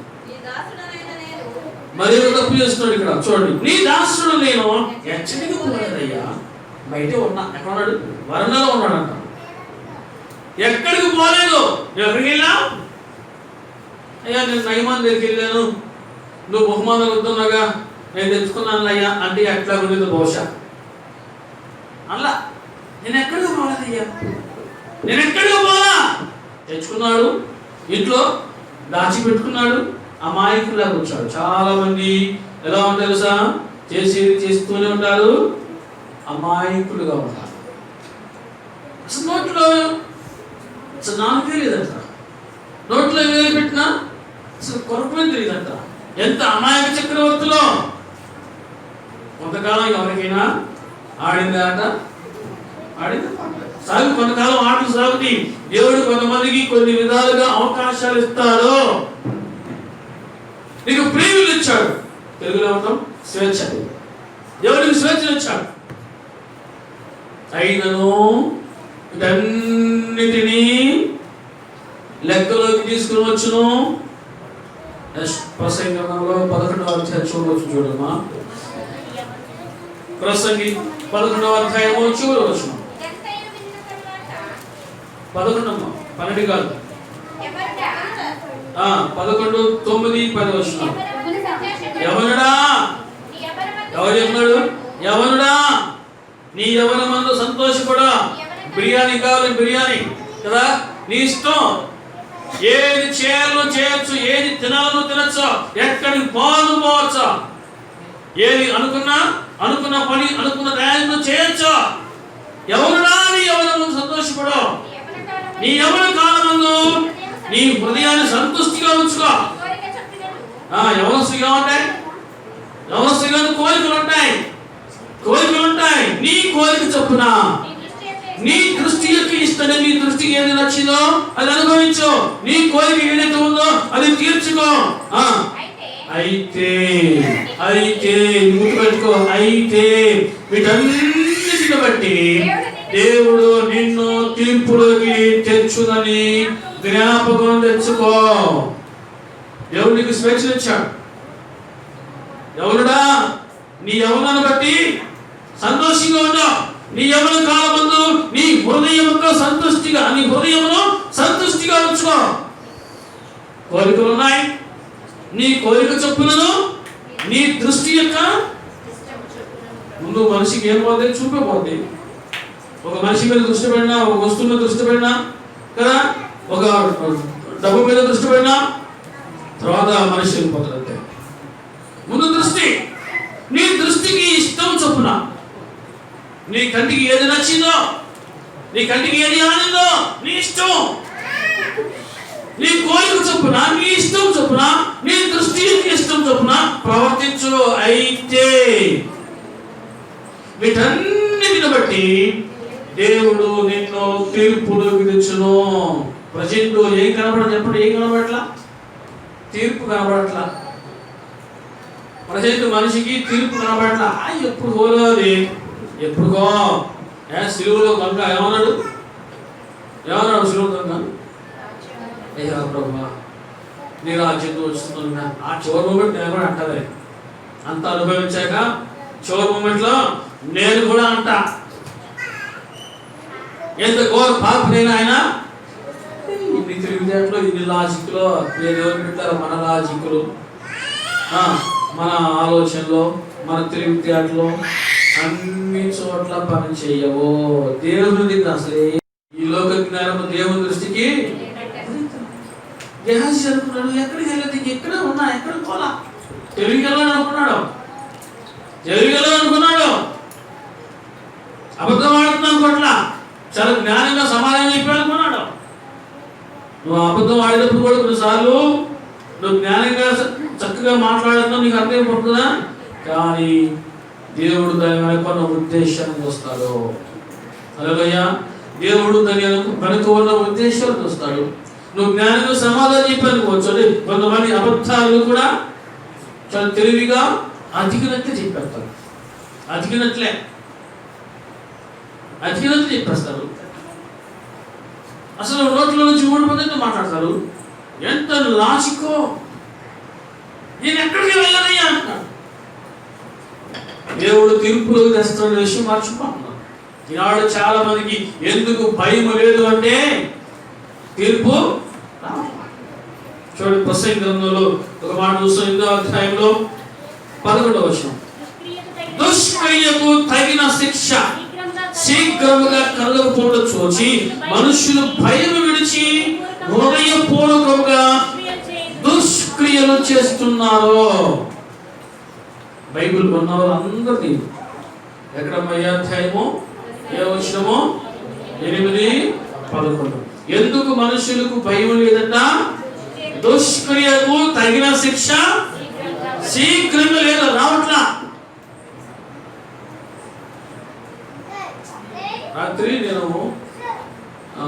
మరియు తప్పు చేస్తున్నాడు. ఇక్కడ చూడండి, నీ దాసుడు నేను ఎచ్చటికి పోలేదయ్యా, బయటే ఉన్నా. ఎక్కడ ఉన్నాడు? వరండాలో ఉన్నాడంట. ఎక్కడికి పోలేదు. ఎక్కడికి వెళ్ళా? అయ్యా నేను నయమాన్ దగ్గరికి వెళ్ళాను, నువ్వు బహుమానాలు వద్దున్నాగా నేను తెచ్చుకున్నాను అయ్యా అంటే ఎట్లా ఉండేది బహుశా. అలా నేను ఎక్కడికి పోలేదయ్యా, నేను ఎక్కడికి పోలా. తెచ్చుకున్నాడు, ఇంట్లో దాచిపెట్టుకున్నాడు, అమాయకులాగా వచ్చాడు. చాలా మంది ఎలా ఉంటారు తెలుసా? చేస్తూనే ఉంటారు, అమాయకులుగా ఉంటారు. అసలు నోట్లో అసలు నాలుగే లేదంట, నోట్లో వేలు పెట్టినా అసలు కొరకునే తెలియదంట. ఎంత అమాయక చక్రవర్తులో. కొంతకాలం ఎవరికైనా ఆడిందా ఆట, ఆడిందా సాగు, కొంతకాలం ఆటలు సాగుతాయి, దేవుడు కొంతమందికి కొన్ని విధాలుగా అవకాశాలు ఇస్తాడు. నీకు ప్రియులు ఇచ్చాడు, తెలుగులో ఉంటాం స్వేచ్ఛ. దేవుడికి స్వేచ్ఛను ఇచ్చాడు. అయినను వీటన్నిటినీ లెక్కలోకి తీసుకుని వచ్చును. ప్రసంగంలో 11వ అధ్యాయం చూడమ్మా. ప్రసంగి 11వ అధ్యాయము చూడవచ్చు. 11 12 కాదు, 11, 9, 10 వచనం. యవనుడా, ఎవరు చెప్తున్నాడు? యవనుడా నీ యవనమందు సంతోషపడా. బిర్యానీ కావాలి, బిర్యానీ కదా, నీ ఇష్టం. ఏది చేయాలో చేయొచ్చు, ఏది తినాలో తినచ్చు, ఎక్కడికి పోవచ్చు, ఏది అనుకున్న పని అనుకున్న టైంలో చేయొచ్చు. యవనుడా నీ యవనమందు సంతోషపడు. నీ యవన కాలమందు నీ హృదయాన్ని సంతుష్టిగా ఉంచుకో. యవనస్తుగా ఉంటాయి, యవనస్తుగా కోరికలు ఉంటాయి. నీ కోరిక చొప్పున నీ దృష్టి యొక్క ఇష్టం, నీ దృష్టికి ఏది నచ్చిందో అది అనుభవించు. నీ కోరిక ఏదైతే ఉందో అది తీర్చుకో. అయితే గుర్తుపెట్టుకో, అయితే వీటన్నిటిని బట్టి దేవుడు నిన్ను తీర్పులోకి తెచ్చునని జ్ఞాపకం తెచ్చుకో. దేవుడు నీకు స్వేచ్ఛ ఇచ్చాడు. యవనుడా నీ యవనాన్ని బట్టి సంతోషంగా ఉండవు. నీ యవన కాలమందు నీ హృదయముతో సంతుష్టిగా ఉంచుకో. కోరికలు ఉన్నాయి, నీ కోరిక చొప్పులను నీ దృష్టి యొక్క ముందు మనిషికి ఏం పోతే చూపే. ఒక మనిషి మీద దృష్టి పెట్టినా, ఒక వస్తువు మీద దృష్టి పెట్టినా కదా, ఒక డబ్బు మీద దృష్టి పెట్టినా తర్వాత మనిషి వెళ్ళిపోతాడు. అంతే. ముందు దృష్టి, నీ దృష్టికి ఇష్టం చొప్పున, నీ కంటికి ఏది నచ్చిందో, నీ కంటికి ఏది ఆనందో నీ ఇష్టం, నీ కోరిక చొప్పున, నీ ఇష్టం చొప్పున, నీ దృష్టికి ఇష్టం చొప్పున ప్రవర్తించు. అయితే వీటన్నిటిని బట్టి దేవుడు నిన్ను తీర్పులోకి తెచ్చును. ప్రజెంట్ ఏం కనబడదు చెప్పండి, ఏం కనబడట్లా? తీర్పు కనబడట్లా. ప్రజెంట్ మనిషికి తీర్పు కనబడట్లా. ఎప్పుడు పోలేదు, ఎప్పుడుకో. సిలువలో కనుక ఏమన్నాడు సిలువ కనుక? అయ్యా ప్రభా నీ రాజ్యంతో వస్తున్నా. ఆ చివరి మూమెంట్ నేను కూడా అంటది. అంత అనుభవించాక చివరి మూమెంట్ లో నేను కూడా అంట, ఎంత ఘోర పాపనైనా ఆయన ఇన్ని తిరిగితేట్లో, ఇన్ని లాజిక్లో ఎవరు పెట్టారు? మన లాజిక్లు, మన ఆలోచనలో, మన తిరిగితేటలో అన్ని చోట్ల పని చేయవో. దేవుని అసలే ఈ లోక జ్ఞానము దేవుని దృష్టికి గెహాజీ అనుకున్నాడు. ఎక్కడికి వెళ్ళదు, ఎక్కడ ఉన్నా, ఎక్కడ పోలా, తెలివిగలను అనుకున్నాడు. అబద్ధం ఆడుతున్నా అనుకోట్లా, చాలా జ్ఞానంగా సమాధానం చెప్పాడు అనుకున్నాడు. నువ్వు అబద్ధం ఆడేటప్పుడు కూడా కొన్నిసార్లు నువ్వు జ్ఞానంగా చక్కగా మాట్లాడుతున్నావు, నీకు అర్థం పడుతుందా? కానీ దేవుడు దాని వెనక ఉద్దేశాన్ని చూస్తాడు. హల్లెలూయా. దేవుడు దాని వెనుక ఉన్న ఉద్దేశాలు చూస్తాడు. నువ్వు జ్ఞానంగా సమాధానం చెప్పానుకోవచ్చు. కొంతమంది అబద్ధాలు కూడా చాలా తెలివిగా అతికినట్లే చెప్పేస్తారు. అతికినట్లే చెప్పేస్తారు. అసలు నోట్లో నుంచి ఊడిపోతే మాట్లాడతారు. ఎంత లాజికో, నేను ఎక్కడికి వెళ్ళానయ్యా అంటున్నాడు. దేవుడు తీర్పులోకి తెస్తున్న విషయం మర్చిపోతున్నాడు. ఈనాడు చాలా మందికి ఎందుకు భయం లేదు అంటే తీర్పు. చూడండి ప్రసంగి గ్రంథంలో ఒక మాట చూస్తాం. 8వ అధ్యాయంలో 11వ వచనం. దుష్క్రియకు తగిన శిక్ష శీఘ్రముగా కలగకపోవడం చూచి మనుషులు భయం విడిచి హృదయపూర్వకంగా దుష్క్రియలు చేస్తున్నారు. బైబిల్ ఉన్నవారు అందరినీ ఎక్కడ అధ్యాయము ఏ వచనమో 8, 11. ఎందుకు మనుషులకు భయం లేదంట? దుష్క్రియకు తగిన శిక్ష శీఘ్రంగా లేదు, రావట్లా. రాత్రి నేను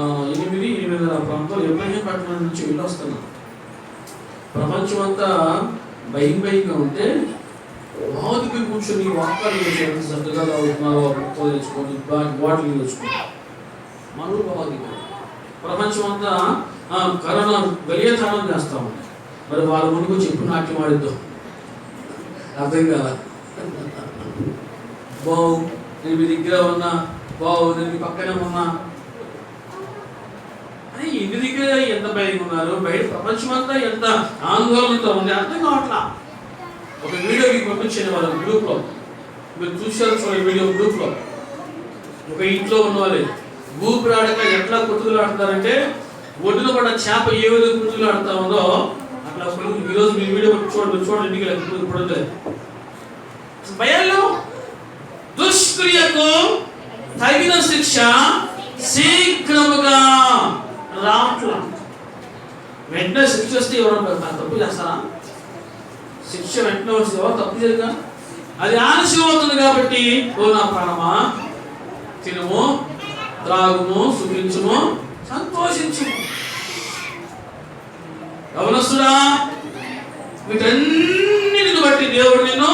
8 ప్రాంతాలు ఇబ్రహీంపట్నం నుంచి వెళ్ళి వస్తున్నాను. ప్రపంచం అంతా భయంగా ఉంటే బాధకి కూర్చొని వాక్యాలు చక్కగా తాగుతున్నారో ముక్కలు తెచ్చుకొని బాటిల్ తెచ్చుకొని మనలు బాధ. ప్రపంచం అంతా కరోనా గలియతానం చేస్తా ఉంది. మరి వాళ్ళ ముందుకు చెప్పు నాట్యం ఆడిద్దాం, అర్థం కాదా? బావు నేను మీ దగ్గర ఉన్నా, బావు నేను మీ పక్కనే ఉన్నా అని ఇంటి దగ్గర ఎంత భయంగా ఉన్నారు, బయట ప్రపంచం అంతా ఎంత ఆందోళనతో ఉంది, అర్థం కావట్లా. ఒక వీడియో మీకు పంపించాను వాళ్ళ గ్రూప్లో, మీరు చూసారు చూడండి వీడియో గ్రూప్లో. ఒక ఇంట్లో ఉన్న వాళ్ళే ఊపిరాడక ఎట్లా కుతుకులాడుతారంటే ఒడ్డున పడ్డ చేప ఏ విధంగా కుతుకులాడుతా ఉందో అట్లా ఈరోజు మీ వీడియో చూడండి ఇంటికి భయాల్లో దుష్క్రియకు తగిన శిక్ష శీఘ్రముగా రావట్లా. వెంటనే శిక్ష వస్తే ఎవరు తప్పు చేస్తారా? శిక్ష వెంటనే వస్తే ఎవరు తప్పు చేయగా అది ఆలస్యం అవుతుంది. కాబట్టి ఓ నా ప్రాణమా తినుము, త్రాగుము, సుఖించుము, సంతోషించుము. యవనస్తుడా వీటన్నిటిని బట్టి దేవుడు నిన్ను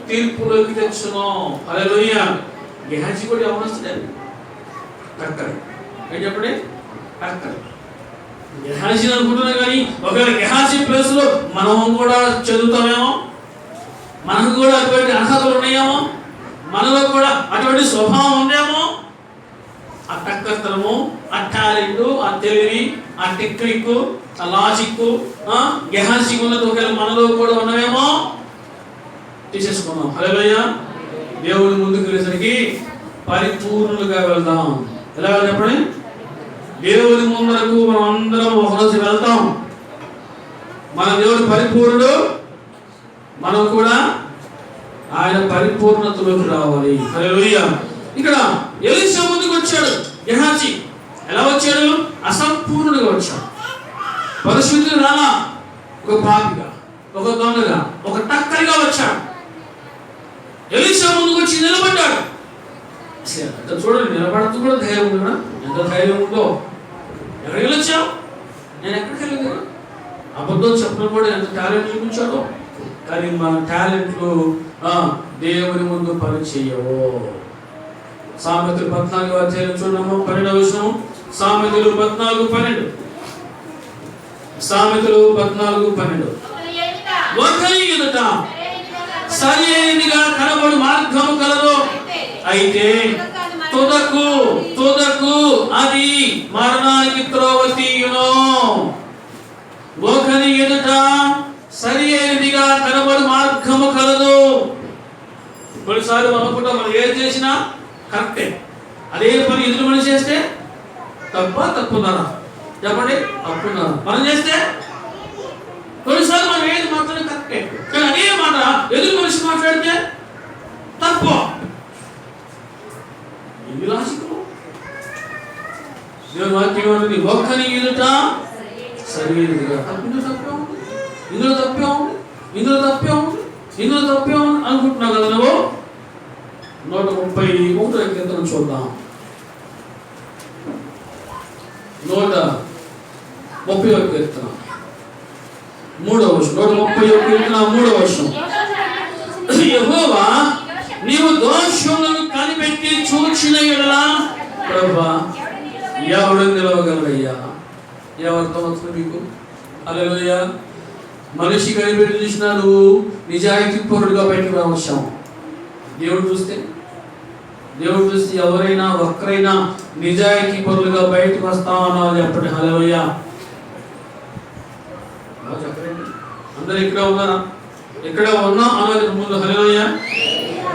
తీర్పులోకి తెచ్చును. హల్లెలూయా. గెహాజీ కూడా యవనస్తుడే, కర్కర్ ఏం చెప్పండి, కర్కర్. గెహాజీ అనుకుంటున్నా కానీ ఒకవేళ గెహాజీ ప్లేస్ లో మనం కూడా చదువుతామేమో, మనకు కూడా అటువంటి అర్హతలు ఉన్నాయేమో, మనలో కూడా అటువంటి స్వభావం ఉందేమో. ఆ టక్కర్తనము, ఆ టాలెంట్, ఆ తెలివి, ఆ టెక్నిక్, ఆ లాజిక్ గెహాజీ ఉన్నది ఒకవేళ మనలో కూడా ఉన్నామేమో. తీసేసుకున్నాం. హల్లెలూయా. దేవుడి ముందుకు వెళ్ళేసరికి పరిపూర్ణులుగా వెళ్దాం. ఎలా చెప్పండి? దేవుడి ముందరకు మనం అందరం ఒకరోజు వెళ్తాం. మన దేవుడు పరిపూర్ణుడు, మనం కూడా ఆయన పరిపూర్ణతలోకి రావాలి. హల్లెలూయా. ఇక్కడ ఎలీషా ముందుకు వచ్చాడు గెహాజీ. ఎలా వచ్చాడు? అసంపూర్ణుడిగా వచ్చాడు. పరిశుద్ధుడు రాలా, ఒక పాపిగా, ఒక దొంగగా, ఒక టక్కరిగా వచ్చాడు. ఎలీషా ముందుకు వచ్చి నిలబడ్డాడు. చూడండి, నిలబడుతూ కూడా ధైర్యం ఉంది కదా, ఎంత ధైర్యం ఉందో. ఎక్కడికి వెళ్ళొచ్చావు? నేను ఎక్కడికి వెళ్ళలేదు. అబద్ధం చెప్పడం కూడా ఎంత టాలెంట్ చూపించాడో. కానీ మన టాలెంట్లు దేవుని ముందు పని చేయవు. సామెతలు 14వ అధ్యాయం చూడము 12వ వచనం. సామెతలు 14:12. సామెతలు 14:12. ఒకరి ఎదుట సరైనదిగా కనబడు మార్గము కలదు, అయితే తుదకు అది మరణానికి త్రోవ తీయును. ఒకరి ఎదుట సరైనదిగా కనబడు మార్గము కలదు. కొన్నిసార్లు అనుకుంటాం మనం ఏది చేసినా కరెక్టే, అదే పని ఎదురు మనిషి చేస్తే తప్పున్నారా? చెప్పండి, తప్పున్నారా? మనం చేస్తే కొన్నిసార్లు మనం ఏది మాట్లాడే కరెక్టే, కానీ అదే మాట ఎదురు మనిషి మాట్లాడితే తప్పు. ఇది లాజిక్. దేవుని వాక్యం అనేది ఒక్కని ఎదుట సరైనదిగా. ఇందులో తప్పే ఉంది అనుకుంటున్నావు కదా నువ్వు. 131వ కీర్తన చూద్దాం. 130వ కీర్తన 3వ వచనం. 130వ కీర్తన 3వ వచనం. యెహోవా నీవు దోషములను కనిపెట్టి చూచిన యెడల ప్రభువా ఎవడు నిలవగలడయ్యా? ఎవరితో వస్తుంది మీకు? హల్లెలూయా. మనిషి కనిపెట్టి చూసినా నువ్వు నిజాయితీ పరుడుగా బయటకు రావచ్చాము. దేవుడు చూస్తే ఎవరైనా ఒక్కరైనా నిజాయితీ పరులుగా బయటకు వస్తామన్నా చెప్పండి. హల్లెలూయా. అందరు ఇక్కడ ఉన్నారా? ఎక్కడ ఉన్నాం అన్నది ముందు హల్లెలూయా.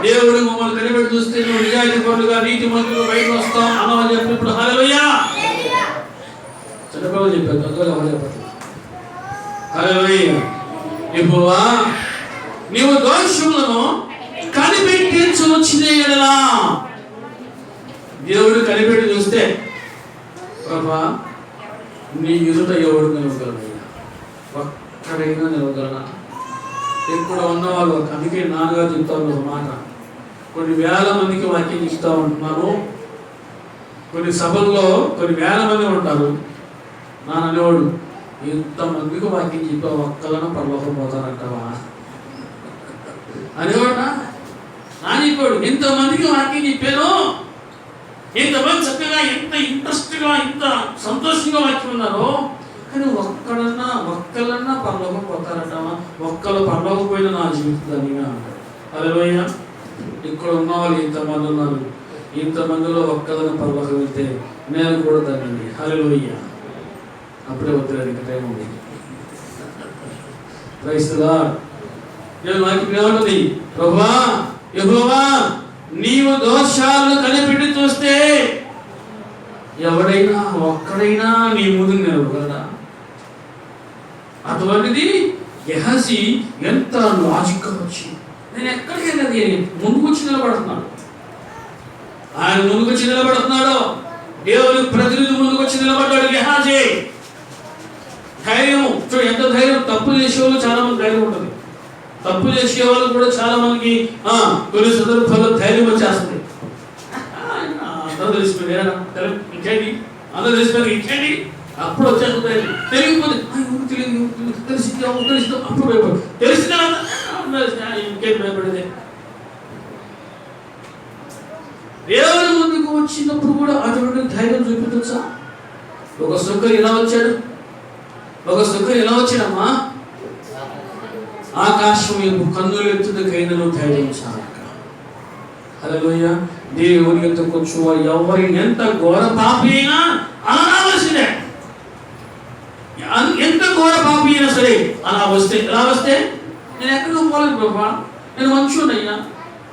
దేవుడు మమ్మల్ని కనిపెట్టి చూస్తే నువ్వు నిజాయితీ పరులుగా నీతి మంత్రులు బయటకు వస్తాం అన్నది చెప్పినప్పుడు హల్లెలూయా. చిన్నపిల్లలు చెప్పారు, పెద్దలు ఎవరు చెప్పారు? హల్లెలూయా. యెహోవా నీవు దోషములను కనిపెట్టి చూచిన యెడల, దేవుడు కనిపెట్టి చూస్తే ప్రభా నీ ఎదుట ఎవడు నిలవగలడయ్యా? ఒక్కడైనా నిలవగలనా? ఎక్కడ ఉన్నవాళ్ళు, అందుకే నాన్నగారు చెప్తాను ఒక మాట. కొన్ని వేల మందికి వాక్యం ఇస్తా ఉంటున్నాను. కొన్ని సభల్లో కొన్ని వేల మంది ఉంటారు. నా అనేవాడు, ఇంతమందికి వాక్యం చెప్పా ఒక్కలను పరలోకం పోతారంటావా అనేవాడు. నా చెప్పాడు, ఇంతమందికి వాక్యం చెప్పాను, ఇంతమంది చక్కగా ఎంత ఇంట్రెస్ట్గా ఎంత సంతోషంగా వాక్యం ఉన్నారో, కానీ ఒక్కలన్నా పరలోకం పోతారంటావా? ఒక్కరు పరలోకం పోయినా నా జీవితం ధన్యంగా అంటారు. హల్లెలూయా. ఇక్కడ ఉన్న వాళ్ళు ఇంతమంది ఉన్నారు, ఇంతమందిలో ఒక్కలను పరలోకం వెళ్తే నేను కూడా ధన్యండి. హల్లెలూయా. అప్పుడే వద్దులేదు, ఇంకా టైం ఉంది. Praise the lord. నేను వాక్యం ఏమంటుంది, ప్రభువా యెహోవా నీవు దోషాలను కనిపెట్టి చూస్తే ఎవడైనా ఒక్కడైనా నీ ముందు నిలబడగలడా? అటువంటిది గెహజీ ఎంత లాజిక్గా వచ్చి, నేను ఎక్కడికి వెళ్ళదు, ముందుకు వచ్చి నిలబడుతున్నాడు. ఆయన ముందుకు వచ్చి నిలబడుతున్నాడు. దేవుని ప్రతినిధి ముందుకు వచ్చి నిలబడ్డాడు గెహజీ. ధైర్యం చూడు, ఎంత ధైర్యం. తప్పు చేసేవాళ్ళు చాలా మంది ధైర్యం ఉంటుంది. తప్పు చేసే వాళ్ళు కూడా చాలా మందికి కొన్ని సందర్భాల్లో ధైర్యం వచ్చేస్తుంది. అందరూ తెలిసిపోయింది, ఇంకేంటి అందరూ తెలిసిపోయింది, ఇంకేంటి అప్పుడు వచ్చేస్తుంది. తెలియకపోతే తెలిసింది అప్పుడు భయపడు, తెలిసిన ఇంకేంటి భయపడేది. దేవుని ముందుకు వచ్చినప్పుడు కూడా అటువంటి ధైర్యం చూపించచ్చా? ఒక సుఖం ఎలా వచ్చాడు, ఒక సుఖం ఎలా వచ్చాడమ్మా? ఆకాశం యొక్క కన్నులు ఎత్తుటకైనను ధైర్యం చాలక. హల్లెలూయా. దేవుని యొద్దకు వచ్చి వారు ఎవరిని ఎంత ఘోర పాపి అయినా అలా రావాల్సిందే. ఎంత ఘోర పాపి అయినా సరే అలా వస్తే, ఎలా వస్తే, నేను ఎక్కడికి పోలేదు ప్రభా, నేను మంచోనయ్యా,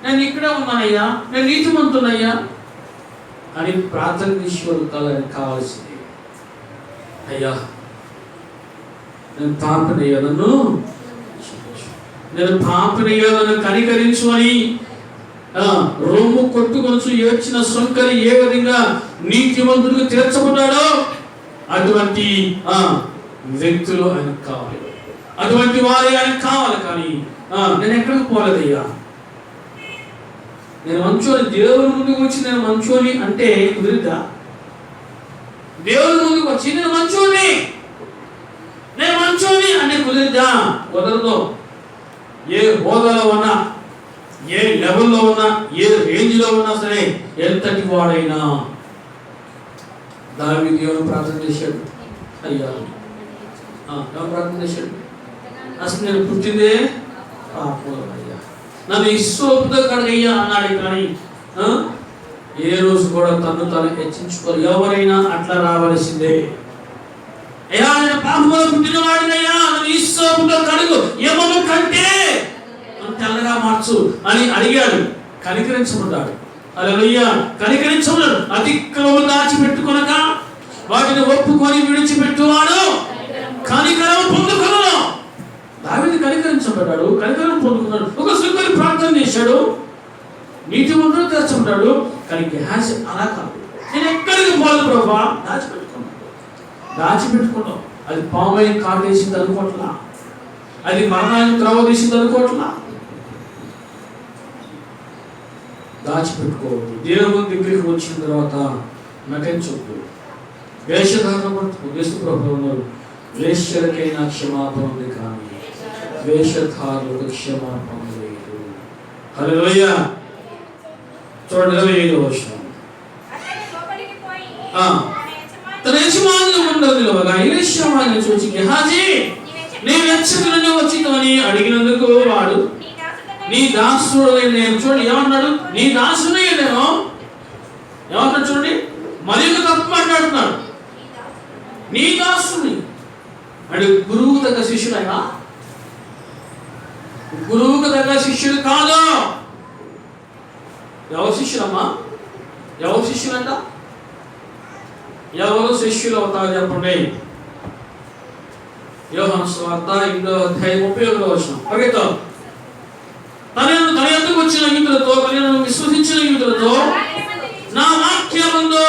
నేను ఇక్కడే ఉన్నానయ్యా, నేను నీతిమంతునయ్యా అని ప్రార్థన ఈశ్వరు కావాల్సింది. అయ్యా నేను పాపనయ్యా, నేను పాపనయ్యా, నన్ను కనికరించు అని రొమ్ము కొట్టుకొచ్చు ఏడ్చిన సొంకరి ఏ విధంగా నీతిమంతుడికి తీర్చబడ్డాడో అటువంటి వ్యక్తులు ఆయనకు కావాలి, అటువంటి వారి ఆయనకు కావాలి. కానీ నేను ఎక్కడికి పోలేదయ్యా, నేను మంచోని, దేవుని ముందుకు వచ్చి నేను మంచోని అంటే కుదిరిద్దా? దేవుని ముందుకు వచ్చి నేను మంచోని అంటే కుదిరిద్దా? కుదరదు. ఏ హోదాలో ఉన్నా, ఏ లెవెల్లో ఉన్నా, ఏ రేంజ్లో ఉన్నా సరే, ఎంతటి వాడైనా దావీదు దేవుని ప్రార్థన చేశాడు. అయ్యా ప్రార్థన చేశాడు, అసలు నేను పుట్టిందే పాపమయ్యా, నన్ను ఇస్సోపుతో కడగయ్యా అన్నాడు. కానీ ఏ రోజు కూడా తను హెచ్చించుకోరు. ఎవరైనా అట్లా రావాల్సిందే. అయ్యా నేను పాపంలో పుట్టిన వాడినయ్యా, నన్ను ఇస్సోపుతో కడుగు, ఏమన్నా కంటే తెల్లగా మార్చు అని అడిగాడు. కనికరించబడ్డాడు. హల్లెలూయా. కనికరించబడ్డాడు. అతిక్రమము దాచిపెట్టుకొనక వాటిని ఒప్పుకొని విడిచిపెట్టువాడు కనికరం పొందుకొనును. దావీదు కనికరించబడ్డాడు, కనికరం పొందుకున్నాడు. ఒక సుందరి ప్రార్థన చేశాడు, నీతిమంతుడు తీర్చబడ్డాడు. కానీ గెహాజీ అలా కాదు, నేను ఎక్కడికి పోలేదు ప్రభా, దాచిపెట్టుకున్నావు. అది పామై కాటేసింది అనుకోవట్లా, అది మరణాన్ని త్రవ తీసింది అనుకోవట్లా. దాచిపెట్టుకోవద్దు. దేవుని దగ్గరికి వచ్చిన తర్వాత నటించొద్దు. వేషధారణ పడుతు యేసు ప్రభువు ఉన్నారు, వేశ్యలకైనా క్షమాపణ ఉంది కానీ వేషధారులకు క్షమాపణ లేదు. హల్లెలూయా. చూడండి 25వ వచనం. తన యజమానుల ముందు నిలవగా ఎలీషాను చూచి, గెహాజీ నీవు ఎచ్చటనే వచ్చినవని అడిగినందుకు వాడు, నీ దాసుడు నేను. చూడండి ఏమన్నాడు, నీ దాసుడే నేను. ఏమన్నాడు చూడండి, మరి తప్పు మాట్లాడుతున్నాడు. నీ దాసుని అంటే గురువు తగ్గ శిష్యుడు. అయినా గురువుకు తగ్గ శిష్యుడు కాదు. ఎవరు శిష్యులమ్మా? ఎవరు శిష్యులంట? ఎవరు శిష్యులు అవుతారు చెప్పండి? యోహాను సువార్త 8వ అధ్యాయం 31వ వచనం. పరిగెత్తాం. తన యొద్దకు వచ్చిన యూదులతో, తనను విశ్వసించిన యూదులతో నా వాక్యమందు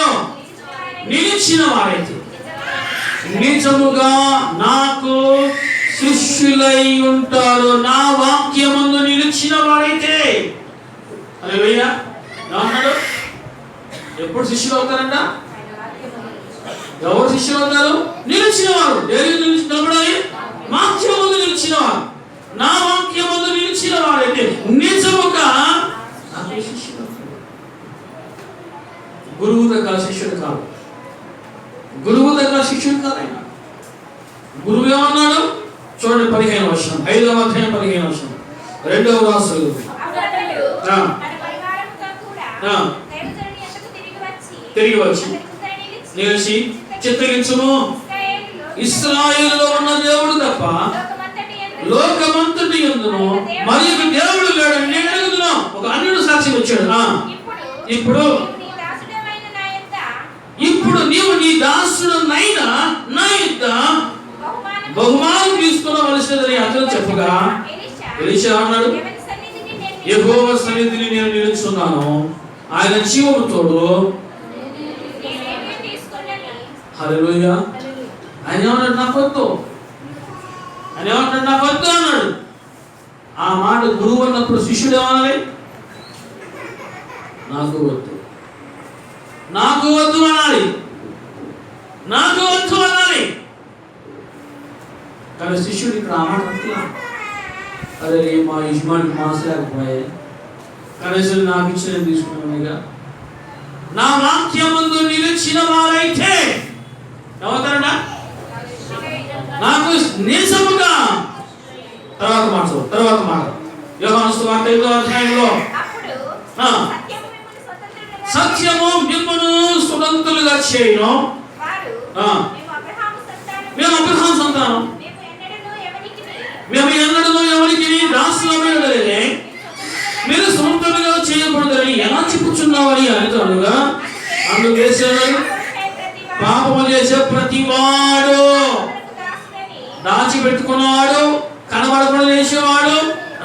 నిలిచిన వారైతే నిజముగా నాకు శిష్యులై ఉంటారు. నా వాక్యమందు నిలిచిన వారైతే. హల్లెలూయా. ఏమన్నాడు? ఎప్పుడు శిష్యులు అవుతారంట? ఎవరు శిష్యులు అన్నారు? నిలిచినవారు. దేని నిలిచి నిలబడాలి? వాక్యం ముందు నిలిచినవారు. నా వాక్యం ముందు నిలిచిన వారైతే నిజముగా నాకు శిష్యుడు. గురువు దగ్గర శిష్యుడు కాదు. గురువు దగ్గర శిష్యుడు కాదు ఆయన. గురువు ఏమన్నాడు? చూడండి 15వ వచనం, 5వ అధ్యాయం 15వ వచనం, 2వ రాసులు. తిరిగి వచ్చి నిలిచి చిత్తగించుము, ఇశ్రాయేలులో ఉన్న దేవుడు తప్ప లోకమంతటి యందును మరి దేవుడు లేడని నేను అడుగుతున్నాను. ఒక అన్యుడు సాక్ష్యం వచ్చాడు. ఇప్పుడు నీవు నీ దాసుడనైనా నా యొద్ద బహుమానం తీసుకునవలసినదని అతను చెప్పగా ఎలీషా అన్నాడు, యెహోవా సన్నిధిని నేను నిలుచున్నాను, ఆయన జీవము తోడు. హల్లెలూయా. ఆయన ఏమన్నాడు? నాకు వద్దు. ఆయన ఏమంటాడు? నాకు వద్దు అన్నాడు. ఆ మాట గురువు అన్నప్పుడు శిష్యుడు ఏమనాలి? నాకు వద్దు, నాకు వద్దు అనాలి, నాకు వద్దు అనాలి. కానీ శిష్యుడు ఇక్కడ ఆ మాట అంటున్నా, అదే మా యజమానికి మనసు లేకపోయే కనీసం నాకు ఇచ్చిన తీసుకున్నానుగా. నా వాక్యం ముందు నిలిచిన వారైతే ఏమవుతారట? నాకు నిజముగా. తర్వాత మాట యోహాను సువార్త 5వ అధ్యాయంలో సత్యము మిమ్మును స్వతంత్రులుగా చేయును. మేము అబ్రహాము సంతానం, మేము ఎన్నడూ ఎవరికి దాసులమై ఉండలేదే, మీరు స్వతంత్రులుగా చేయకూడదని ఎలా చెప్పుచున్నావని అడుగుతాడుగా. అందుకేసాడు, పాపము చేసే ప్రతివాడు, దాచిపెట్టుకున్నవాడు, కనబడకుండా చేసేవాడు,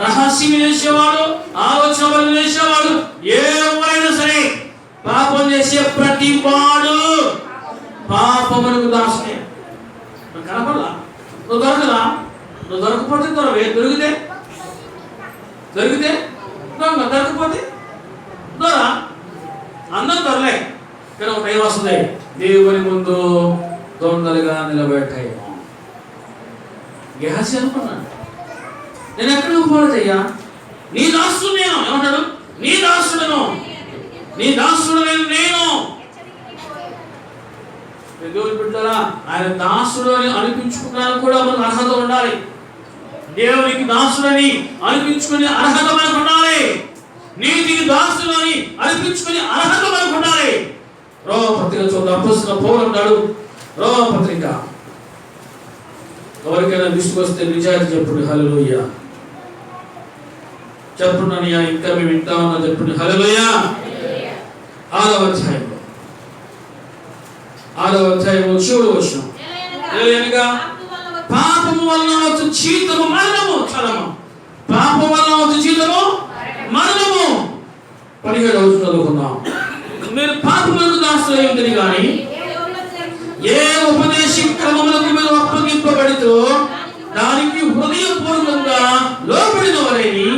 రహస్యం చేసేవాడు, ఆలోచనలు చేసేవాడు, ఎవరైనా సరే పాపం చేసే ప్రతివాడు పాపమునకు దాసుడే. నువ్వు కనపడలా, నువ్వు దొరకదా, నువ్వు దొరకపోతే దొరవే, దొరికితే దొంగ, దొరకపోతే దొర. అందరూ దొరలే. కానీ ఒక టైం వస్తుంది, దేవుని ముందు దొంగలుగా నిలబెట్టాయి. గేహసి అనుకున్నాడు, నేను ఎక్కడికి పోలేదయ్యా, నీ దాసుడు నేను. ఏమంటాడు? నీ దాసుడను, నీ దాసుడు నేను. దేవుని బిడ్డలారా, ఆయన దాసుడు అని అనిపించుకున్నాను కూడా మనకు అర్హత ఉండాలి. దేవునికి దాసుడని అనిపించుకునే అర్హత మనకు ఉండాలి. నీతికి దాసుడు అని అనిపించుకునే అర్హత మనకు ఉండాలి. రోమపత్రిక చూద్దాం. అపోస్తలుడైన పౌలు అంటాడు, రోమపత్రిక, ఎవరికైనా విసుగొస్తే నిజాయితీ చెప్పుడు. హల్లెలూయా చెప్పునయ్యా, ఇంకా మేము వింటామన్నా చెప్పుడు. హల్లెలూయా. 6వ అధ్యాయంలో 7వ వచనం, ఏలయనగా పాపము వలన వచ్చు జీతము మరణము. చలము, పాపం వలన వచ్చు జీతము మరణము. 17వ వచనం చదువుకుందాం. మీరు పాపములకు దాసులై ఉందని కానీ ఏ ఉపదేశ క్రమములకు మీరు అప్పగింపబడితో దానికి హృదయపూర్వకంగా లోబడిన వారైని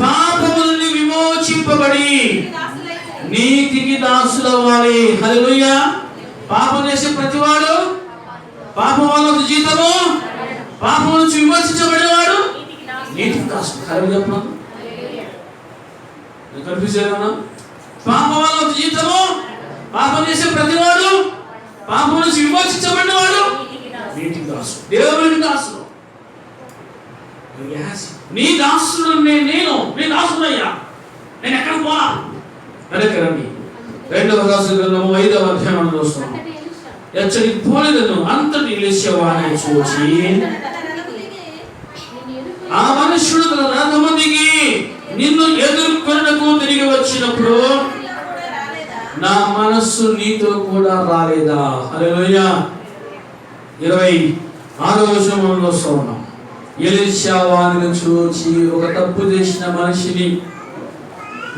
పాపము నుండి విమోచింపబడి నీతికి దాసులవ్వాలి. హల్లెలూయా. పాపం చేసే ప్రతివాడు, పాపం వల్ల జీతము, పాపం నుంచి విమోచించబడినవాడు నీతికి దాసుడు. హల్లెలూయా. చెప్పను కనిపిస్తేనా? పాపం వల్ల జీతము, పాపం చేసే ప్రతివాడు, పాపం నుంచి విమోచించబడినవాడు నీతికి దాసుడు, దేవునికి దాసుడు. నీ దాసుడు నేను, నీ దాసుడయ్యా, నేను ఎక్కడికి పోలా. వెనకరండి 2వ రాజుల గ్రంథము 5వ అధ్యాయం చూస్తాం. ఎచ్చడికి పోలేదను అంతటి ఎలీషావాణి చూచి ఆ మనుష్యుడు తన రథము దిగి నిన్ను ఎదుర్కొనుటకు తిరిగి వచ్చినప్పుడు నా మనస్సు నీతో కూడా రాలేదా? హల్లెలూయా. 26వ వచనంలో చూస్తూ ఉన్నాం. ఎలీషావాణిని చూచి ఒక తప్పు చేసిన మనిషిని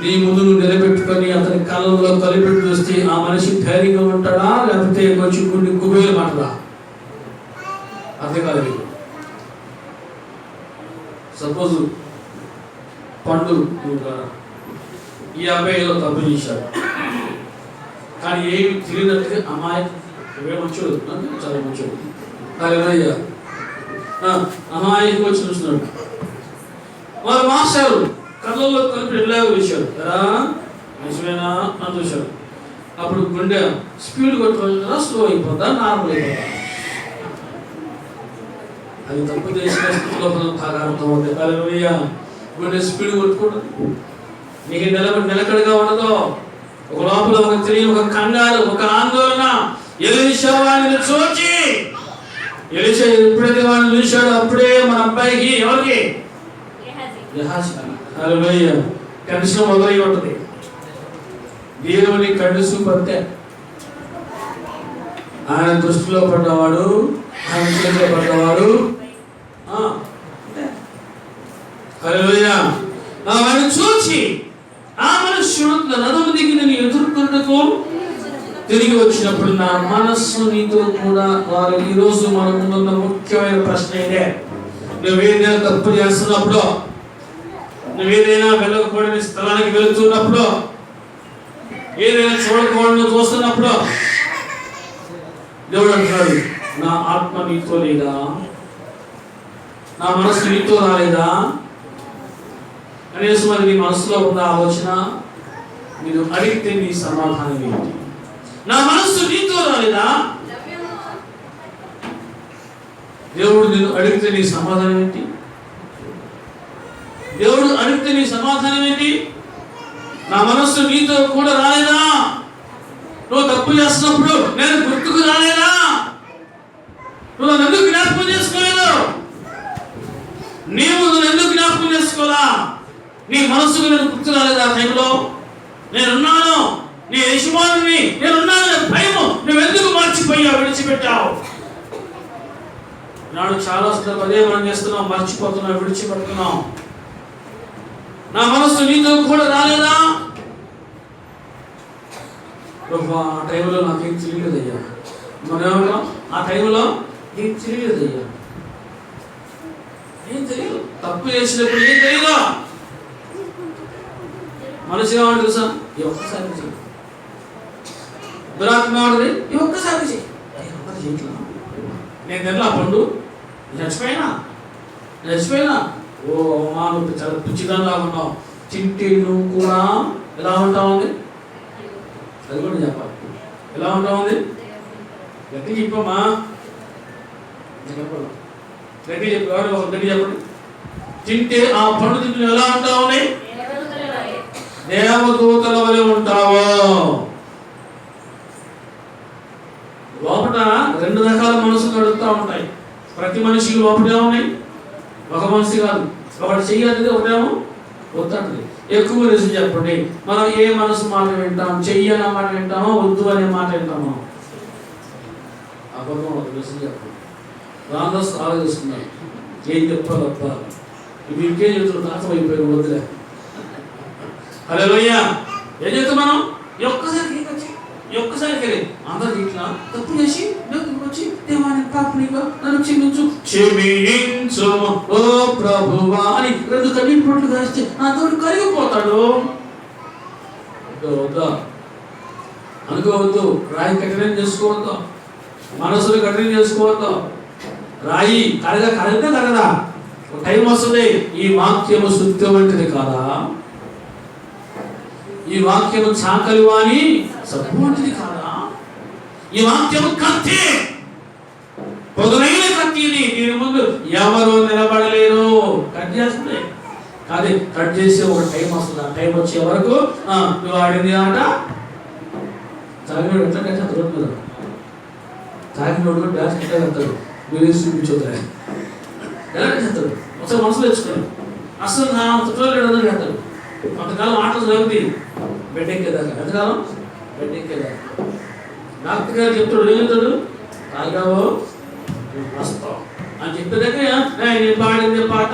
నీ ముందు నిలబెట్టుకొని అతని కళ్ళలో కలిపెట్టి చూస్తే ఆ మనిషి ధైర్యంగా ఉంటాడా, లేకపోతే కొంచెం కొన్ని కుబేలు మాటలా? అర్థం కాదు. సపోజ్ పండు ఈ అబ్బాయిలో తప్పు చేశాడు, కానీ ఏమి తెలియనట్టుగా అమాయక ఇవే మంచోడు, చాలా మంచోడు. హల్లెలూయా. అమ్మాయికి వచ్చి చూస్తున్నాడు. వాళ్ళ మాస్టారు కళ్ళల్లో కలిపి ఎలాగో వేశాడు కదా, నిజమేనా అని చూశాడు. అప్పుడు గుండె స్పీడ్ కొట్టుకుంటుందా, స్లో అయిపోద్దా, నార్మల్ అయిపోద్దా? అది తప్పు చేసిన స్థితిలో బాగా అర్థమవుతుంది. హల్లెలూయా. గుండె స్పీడ్ కొట్టుకుంటుంది, నీకు నిలకడగా ఉండదు. ఒక లోపల ఒక తెలియని ఒక కంగారు, ఒక ఆందోళన. ఎలీషా వాడిని చూచి, ఎలీషా ఎప్పుడైతే వాడిని చూశాడో అప్పుడే మన అబ్బాయికి, ఎవరికి, హల్లెలూయా, టెన్షన్ మొదలై ఉంటుంది. దేవుని కడుసు పడితే ఆయన దృష్టిలో పడ్డవాడు, ఆయన చేతిలో పడ్డవాడు. హల్లెలూయా. వాడిని చూచి ఆ మనుష్యుడు రథము దిగి నేను ఎదుర్కొన్నకు తిరిగి వచ్చినప్పుడు నా మనస్సు నీతో కూడా. వారు ఈరోజు మన ముందున్న ముఖ్యమైన ప్రశ్న ఇదే. నువ్వేదైనా తప్పు చేస్తున్నప్పుడు, నువ్వేదైనా వెళ్ళకూడని స్థలానికి వెళుతున్నప్పుడు, ఏదైనా చూడకూడని చూస్తున్నప్పుడు దేవుడు అంటున్నాడు, నా ఆత్మ నీతో లేదా, నా మనస్సు నీతో రాలేదా అనేసి. మరి నీ మనసులో ఉన్న ఆలోచన, నేను అడిగితే నీ సమాధానం ఏంటి? నా మనస్సు నీతో రాలేదా? దేవుడు నేను అడిగితే నీ సమాధానం ఏంటి? దేవుడు అడిగితే నీ సమాధానం ఏంటి? నా మనస్సు నీతో కూడా రాలేదా? నువ్వు తప్పు చేస్తున్నప్పుడు నేను గుర్తుకు రాలేదా? నువ్వు నన్ను ఎందుకు జ్ఞాపకం చేసుకోలేదు? నీవు నన్ను ఎందుకు జ్ఞాపకం చేసుకోవాలా? నీ మనస్సుకు నేను గుర్తు రాలేదా? టైంలో నేనున్నాను, నీ యజమానిని నేనున్నాను, భయము నువ్వెందుకు మర్చిపోయావు, విడిచిపెట్టావు? నాడు చాలా అదే మనం చేస్తున్నాం, మర్చిపోతున్నాం, విడిచిపెడుతున్నాం. నా మనస్సు నీతో కూడా రాలేదా? ఆ టైంలో నాకేం తెలియలేదయ్యా. మనం ఆ టైంలో ఏం తెలియలేదయ్యా, ఏం తెలియదు. తప్పు చేసినప్పుడు ఏం తెలియదు. మనసుగా వాడు తెలుసా, ఈ ఒక్కసారి చెయ్యి. దురాత్మ వాడిది, ఈ ఒక్కసారి చెయ్యి. నేను తిన్నా పండు, చచ్చిపోయినా. ఓ అమ్మా, నువ్వు చాలా పిచ్చిదానిలా ఉన్నావు. తింటే నువ్వు కూడా ఎలా ఉంటావు ఉంది, అది కూడా చెప్పాలి. ఎలా ఉంటావు ఉంది గట్టి చెప్పమ్మా, చెప్పాలి. గట్టి చెప్పాడు, గట్టి చెప్పండి. తింటే ఆ పండు తింటే ఎలా ఉంటావు ఉంది, దేవదూతల వలె ఉంటావో. లోపల రెండు రకాల మనసులు నడుస్తూ ఉంటాయి. ప్రతి మనిషికి లోపలే ఉన్నాయి, ఒక మనిషి కాదు. ఒకటి చెయ్యాలి, ఒకటేమో వద్దంటది. ఎక్కువ నిజం చెప్పండి, మనం ఏ మనసు మాట వింటాం? చెయ్యని మాట వింటామో, వద్దు అనే మాట వింటామో? అబద్ధం. నిజం చెప్పండి. రామదాస్ ఆలోచిస్తున్నాడు, ఏం చెప్పాలప్ప, వీరికేం చెప్తున్నారు, అర్థమైపోయారు, వద్దులే. హల్లెలూయా. ఏం చేస్తాం మనం? ఒక్కసారికి అందరికి ఇట్లా తప్పు చేసి వచ్చి, దేవాని పాపనిగా నన్ను క్షమించు ఓ ప్రభువా అని రెండు కన్నీటి పొట్లు కాస్తే నా తోడు కరిగిపోతాడు. వద్దా అనుకోవద్దు. రాయి కఠినం చేసుకోవద్దు, మనసులు కఠినం చేసుకోవద్దు. రాయి కరగదా కరగదా, టైం వస్తుంది. ఈ వాక్యము శుద్ధి వంటిది కాదా? ఈ వాక్యము చాకలి వాణి సబ్బు వంటిది కాదా? ఈ వాక్యము కత్తి, పొదునైన కత్తిని దీని ముందు ఎవరు నిలబడలేరు. కట్ చేస్తుంది కాదు, కట్ చేసే ఒక టైం వస్తుంది. ఆ టైం వచ్చే వరకు నువ్వు ఆడింది ఆట. తాగినోడు ఎట్లా కట్టాడు రోడ్డు మీద, తాగినోడు డాన్స్ ఎట్లా కడతాడు, మీరు చూపించుతారు ఎలా చేస్తాడు. ఒకసారి మనసులో తెచ్చుకోండి. అసలు నా చుట్టూ చేస్తాడు. కొంతకాలం ఆటలు జరుగుతుంది, బెడ్ ఎక్కేదాకా. ఎంతకాలం? బెడ్ ఎక్కేదాకా. డాక్టర్ గారు చెప్తాడు, ఏం చెప్తాడు? తాగావో వస్తావు అని చెప్పేదాకా నేను పాడిందే పాట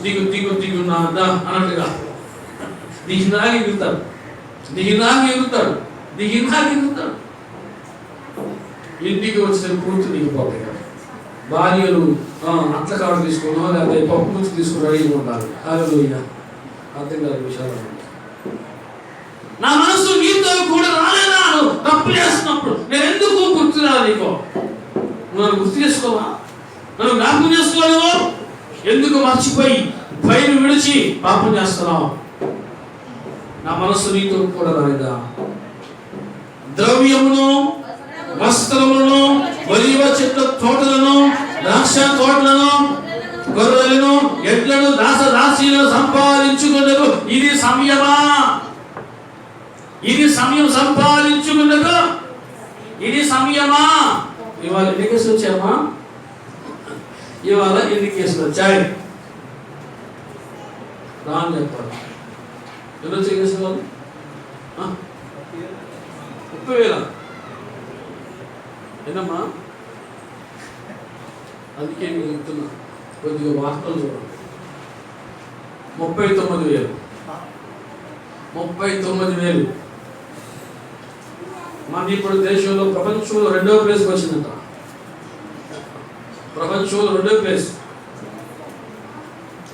దిగు దిగు దిగు నాదా అన్నట్టుగా దిగినాక ఎగురుతాడు, దిగినాక ఇంటికి వచ్చిన పూర్తి దిగిపోతాయి. భార్యలు అట్ల కాడు తీసుకున్నాం, లేకపోతే పప్పు నుంచి తీసుకుని అడిగి ఉండాలి. హల్లెలూయా. అర్థం కాదు విషయాలు. నా మనసు నీతో కూడా రాలేదా? నువ్వు తప్పు చేస్తున్నప్పుడు నేను ఎందుకు గుర్తురాదు నీకు? నువ్వు గుర్తు చేసుకోవా? నన్ను జ్ఞాపకం చేసుకోలేవు? ఎందుకు మర్చిపోయి భయం విడిచి పాపం చేస్తున్నావు? నా మనస్సు నీతో కూడా రాలేదా? ద్రవ్యమును, వస్త్రములను, ఒలీవ చెట్ల తోటలను, ద్రాక్ష తోటలను, గొర్రెలను, ఎడ్లను, దాసదాసీలను సంపాదించుకున్నకు ఇది సమయమా? ఇది సమయం సంపాదించుకున్నకు ఇది సమయమా? ఇవాళ ఎన్ని కేసులు వచ్చామా? ఇవాళ ఎన్ని కేసులు వచ్చాయి? రాని చెప్పాలి. ఎన్ని వచ్చే కేసులు? 30,000. ఏనమ్మా? అందుకే నేను చెప్తున్నా, కొద్దిగా వార్తలు చూడండి. 39,000 మంది ఇప్పుడు దేశంలో, ప్రపంచంలో 2వ ప్లేస్కి వచ్చిందంట. ప్రపంచంలో 2వ ప్లేస్.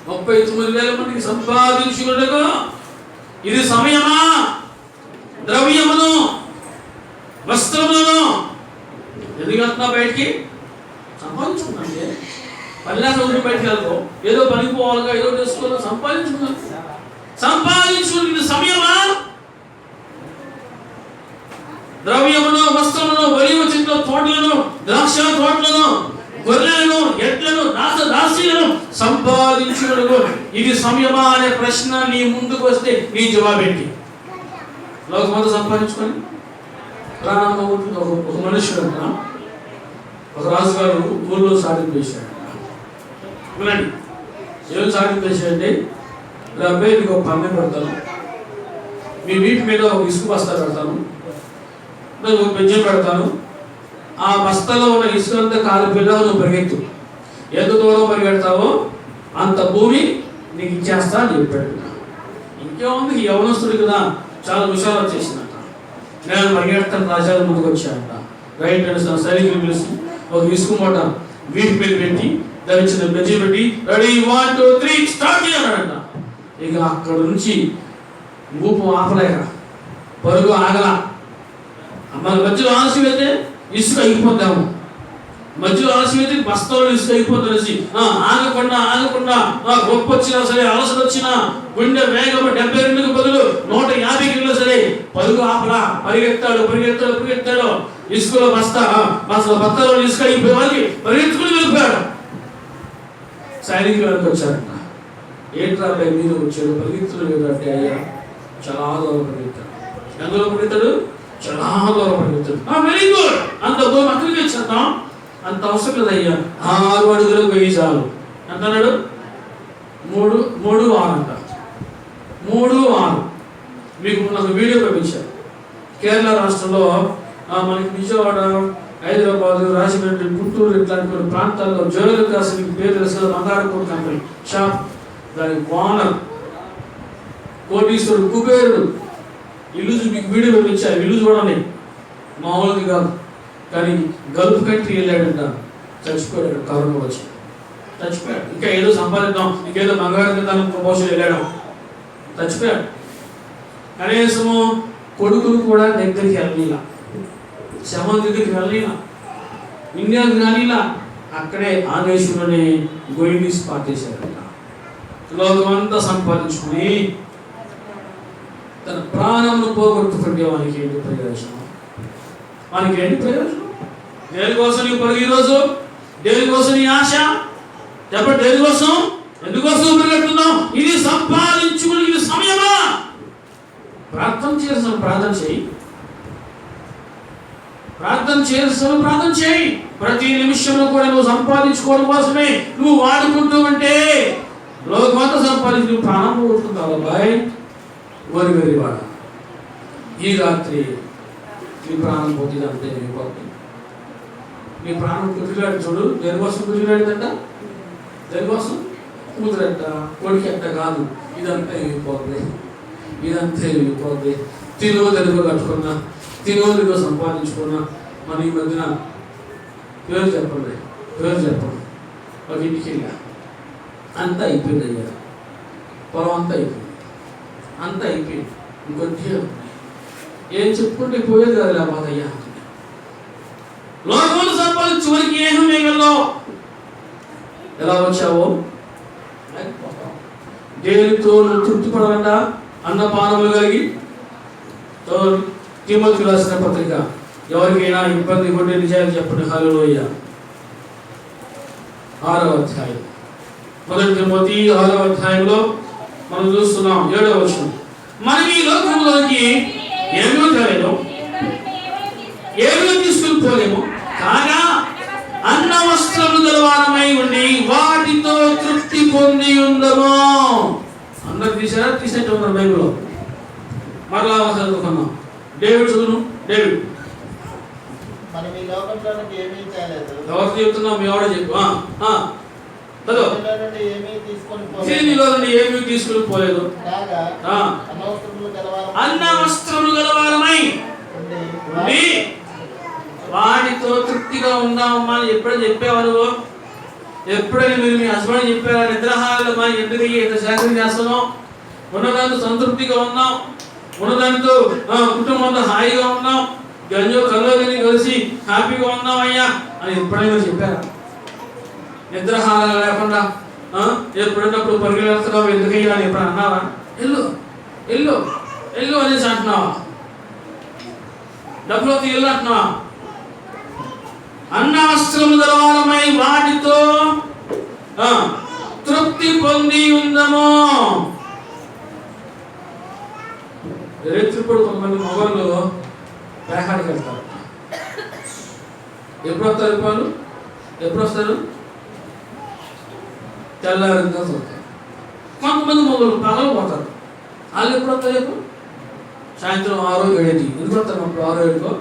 39,000 మందికి సంపాదించుకున్నకు ఇది సమయమా? ద్రవ్యమును, వస్త్రములను ఎందుకు వెళ్తున్నా బయటికి? సంపాదించుకున్నాంటే పల్లెటూరు వదిలి బయటికి వెళ్తాం. ఏదో పనికి పోవాలిగా, ఏదో చేసుకోవాలి. సంపాదించుకుని ఇది సమయమా? ద్రవ్యమును, వస్త్రమును, ఒలీవ చెట్ల తోటలను, ద్రాక్ష తోటలను, గొర్రెలను, ఎడ్లను, దాసదాసీలను సంపాదించుకున్నకు ఇది సమయమా అనే ప్రశ్న నీ ముందుకు వస్తే నీ జవాబేంటి? లోకమంతా సంపాదించుకొని ప్రాణంగా ఉంటుంది. ఒక మనుషుడు అంట, ఒక రాజుగారు ఊళ్ళో సాటింపు వేశాడు. వినండి, ఏం సాటింపు వేశాడంటే, అబ్బాయి మీకు ఒక పందెం పెడతాను, మీ వీటి మీద ఒక ఇసుక బస్తా పెడతాను, ఒక బెంజం పెడతాను, ఆ బస్తాలో ఉన్న ఇసుక అంతా కాలిపోయినా నువ్వు పరిగెత్తు, ఎంత దూరం పరిగెడతావో అంత భూమి నీకు ఇచ్చేస్తా అని చెప్పాడు. ఇంకేముంది, యవనస్తుడు కదా, చాలా విషయాలు వచ్చేసిందట. నేను పరిగెడతాను, రాజాల ముందుకు వచ్చాడంట. రైట్ అండ్ సైనికులు పిలిచి ఒక ఇసుక మూట వీటి మీద పెట్టి దాని చిన్న బెంచి పెట్టి రెడీ 1 2 3 స్టార్ట్ చేయాలంట. ఇక అక్కడ నుంచి ఊపు ఆపలేక పరుగు ఆగల. మన మధ్యలో ఆలస్యం అయితే ఇసుక అయిపోతాము, మధ్యలో ఆలస్యం అయితే బస్తాలో ఇసుక అయిపోతుంది. ఆగకుండా గొప్ప వచ్చినా సరే, అలసట వచ్చినా, గుండె వేగం 72కు బదులు 150కి వెళ్ళినా సరే పరుగు ఆపలా. పరిగెత్తాడు. ఇసుకలో బస్తాలో ఇసుక అయిపోయే వాళ్ళకి పరిగెత్తుకుని వెళ్ళిపోయాడు. సైనికులు వెనక్కి వచ్చారంట. ఏంట్రా మీరు వచ్చాడు? పరిగెత్తులు అంటే అయ్యా చాలా దూరం పరిగెత్తాడు. ఎంత దూరం పరిగెత్తాడు? చాలా దూరం పరిగెత్తాడు. వెరీ గుడ్, అంత దూరం అక్కడికి వచ్చేద్దాం, అంత అవసరం లేదయ్యా, 6 అడుగులు పోయి చాలు అంటున్నాడు. 3-6 అంట. 3-6 మీకు నాకు వీడియో పంపించారు. కేరళ రాష్ట్రంలో మనకి విజయవాడ, హైదరాబాద్, రాజమండ్రి, గుంటూరు ఇట్లాంటి కొన్ని ప్రాంతాల్లో జ్యువెలరీ కాస్ట్ మీకు పేరు తెలిసిన బంగారపూర్ కంపెనీ షాప్, దాని ఓనర్ కోటీశ్వరుడు, కుబేరుడు. ఇల్లు మీకు వీడియో పంపించారు. ఇల్లు చూడండి, మామూలుగా కాదు. కానీ గల్ఫ్ కంట్రీ వెళ్ళాడంట, చచ్చిపోయాడు. కరోనా వచ్చి చచ్చిపోయాడు. ఇంకా ఏదో సంపాదిద్దాం, ఇంకేదో బంగారం కింద ప్రమోషన్ వెళ్ళాడు, చచ్చిపోయాడు. కనీసము కొడుకులు కూడా దగ్గరికి వెళ్ళిలా, శవం దగ్గరికి వెళ్ళిలా, ఇండియాకి రానిలా, అక్కడే ఆ దేశంలోనే గోయింగ్ స్పాట్ చేశారంట. లోకమంతా సంపాదించుకుని తన ప్రాణంను పోగొట్టుకుంటే వానికి ఏంటి ప్రయోజనం? దేనికోసం నీ పరుగు ఈరోజు? దేనికోసం నీ ఆశ? చెప్పండి, దేనికోసం? ఎందుకోసం పరిగెడుతున్నావు? ఇది సంపాదించుకుని ఇది సమయమా? ప్రార్థన చేయి. ప్రతి నిమిషంలో కూడా నువ్వు సంపాదించుకోవడం కోసమే నువ్వు వాడుకుంటూ ఉంటే లోకమంతా సంపాదించి నువ్వు ప్రాణం పోగొట్టుకుంటావు. అబ్బాయి వరి వాడ, ఈ రాత్రి నీ ప్రాణం పోతుంది అంతే. నీ ప్రాణం కుదిరాడు చూడు. దేనికోసం కుదిరాడుదంట? దేనికోసం? కూతురంట, కొడుకెంట కాదు, ఇదంతా అయిపోద్ది. తినోదరిగా కట్టుకున్నా, తినోదరిగా సంపాదించుకున్నా. మన ఈ మధ్యన పేరు చెప్పండి, ఒక ఇంటికి వెళ్ళా, అంతా అయిపోయింది అయ్యా, పొలం అంతా అయిపోయింది, ఇంకొద్దిగా ఏం చెప్పుకుంటే పోయేది కాదు లేకపోతయ్యా. లోకములు సంపాదించి చివరికి ఏం మిగల్లో ఎలా వచ్చావో దేవునితో నువ్వు తృప్తి పడకుండా అన్నపానములు కలిగి. తిమోతికి రాసిన పత్రిక, ఎవరికైనా ఇబ్బంది ఉంటే నిజాలు చెప్పండి. హల్లెలూయా. 6వ అధ్యాయం, 1 తిమోతి 6వ అధ్యాయంలో మనం చూస్తున్నాం 7వ వచనం. మనం ఈ లోకంలోకి ఏమీ తేలేము, ఏమీ తీసుకుని పోలేము, కాగా అన్న వస్త్రములు గలవారమై ఉండి వాటితో తృప్తి పొంది ఉందము. అందరు తీసేట్టు ఉన్నారు బైబిల్లో. మరలా చదువుకున్నాం. డేవిడ్ చదువును. డేవిడ్ ఎవరు చెప్తున్నాం? మీ ఎవడో చెప్పు. దీనిలో నుండి ఏమీ తీసుకుని పోలేదు, అన్న వస్త్రములు గలవారమై ఉండి వాటితో తృప్తిగా ఉందామమ్మా అని ఎప్పుడైనా చెప్పేవారు? ఎప్పుడైనా మీరు మీ హస్బెండ్ చెప్పారా? నిద్రహారమా ఎందుకు ఇంత శాఖలు చేస్తున్నాం, ఉన్నదాంతో సంతృప్తిగా ఉన్నాం, ఉన్నదాంతో కుటుంబంతో హాయిగా ఉన్నాం, కల్లోని కలిసి హ్యాపీగా ఉన్నాం అయ్యా అని ఎప్పుడైనా చెప్పారా? నిద్రహారం లేకుండా ఎప్పుడైనప్పుడు పరిగెడుతున్నావు ఎందుకయ్యా అని ఎప్పుడు అన్నావా? ఎల్లు ఎల్లు ఎల్లు అనేసి అంటున్నావా? డబ్బులోకి ఎల్లు అంటున్నావా? అన్న వస్త్రములు గలవారమై వాటితో తృప్తి పొంది ఉందము. రేత్రిప్పుడు కొంతమంది మొబైల్లో పేకాడికి వెళ్తారు. ఎప్పుడు వస్తారు వాళ్ళు? ఎప్పుడు వస్తారు? తెల్లారిందా వస్తారు. కొంతమంది మొబైల్ పగలు పోతారు. వాళ్ళు ఎప్పుడు వస్తారు? చెప్పు. సాయంత్రం 6-7 ఎందుకు వస్తారు? అప్పుడు 6-7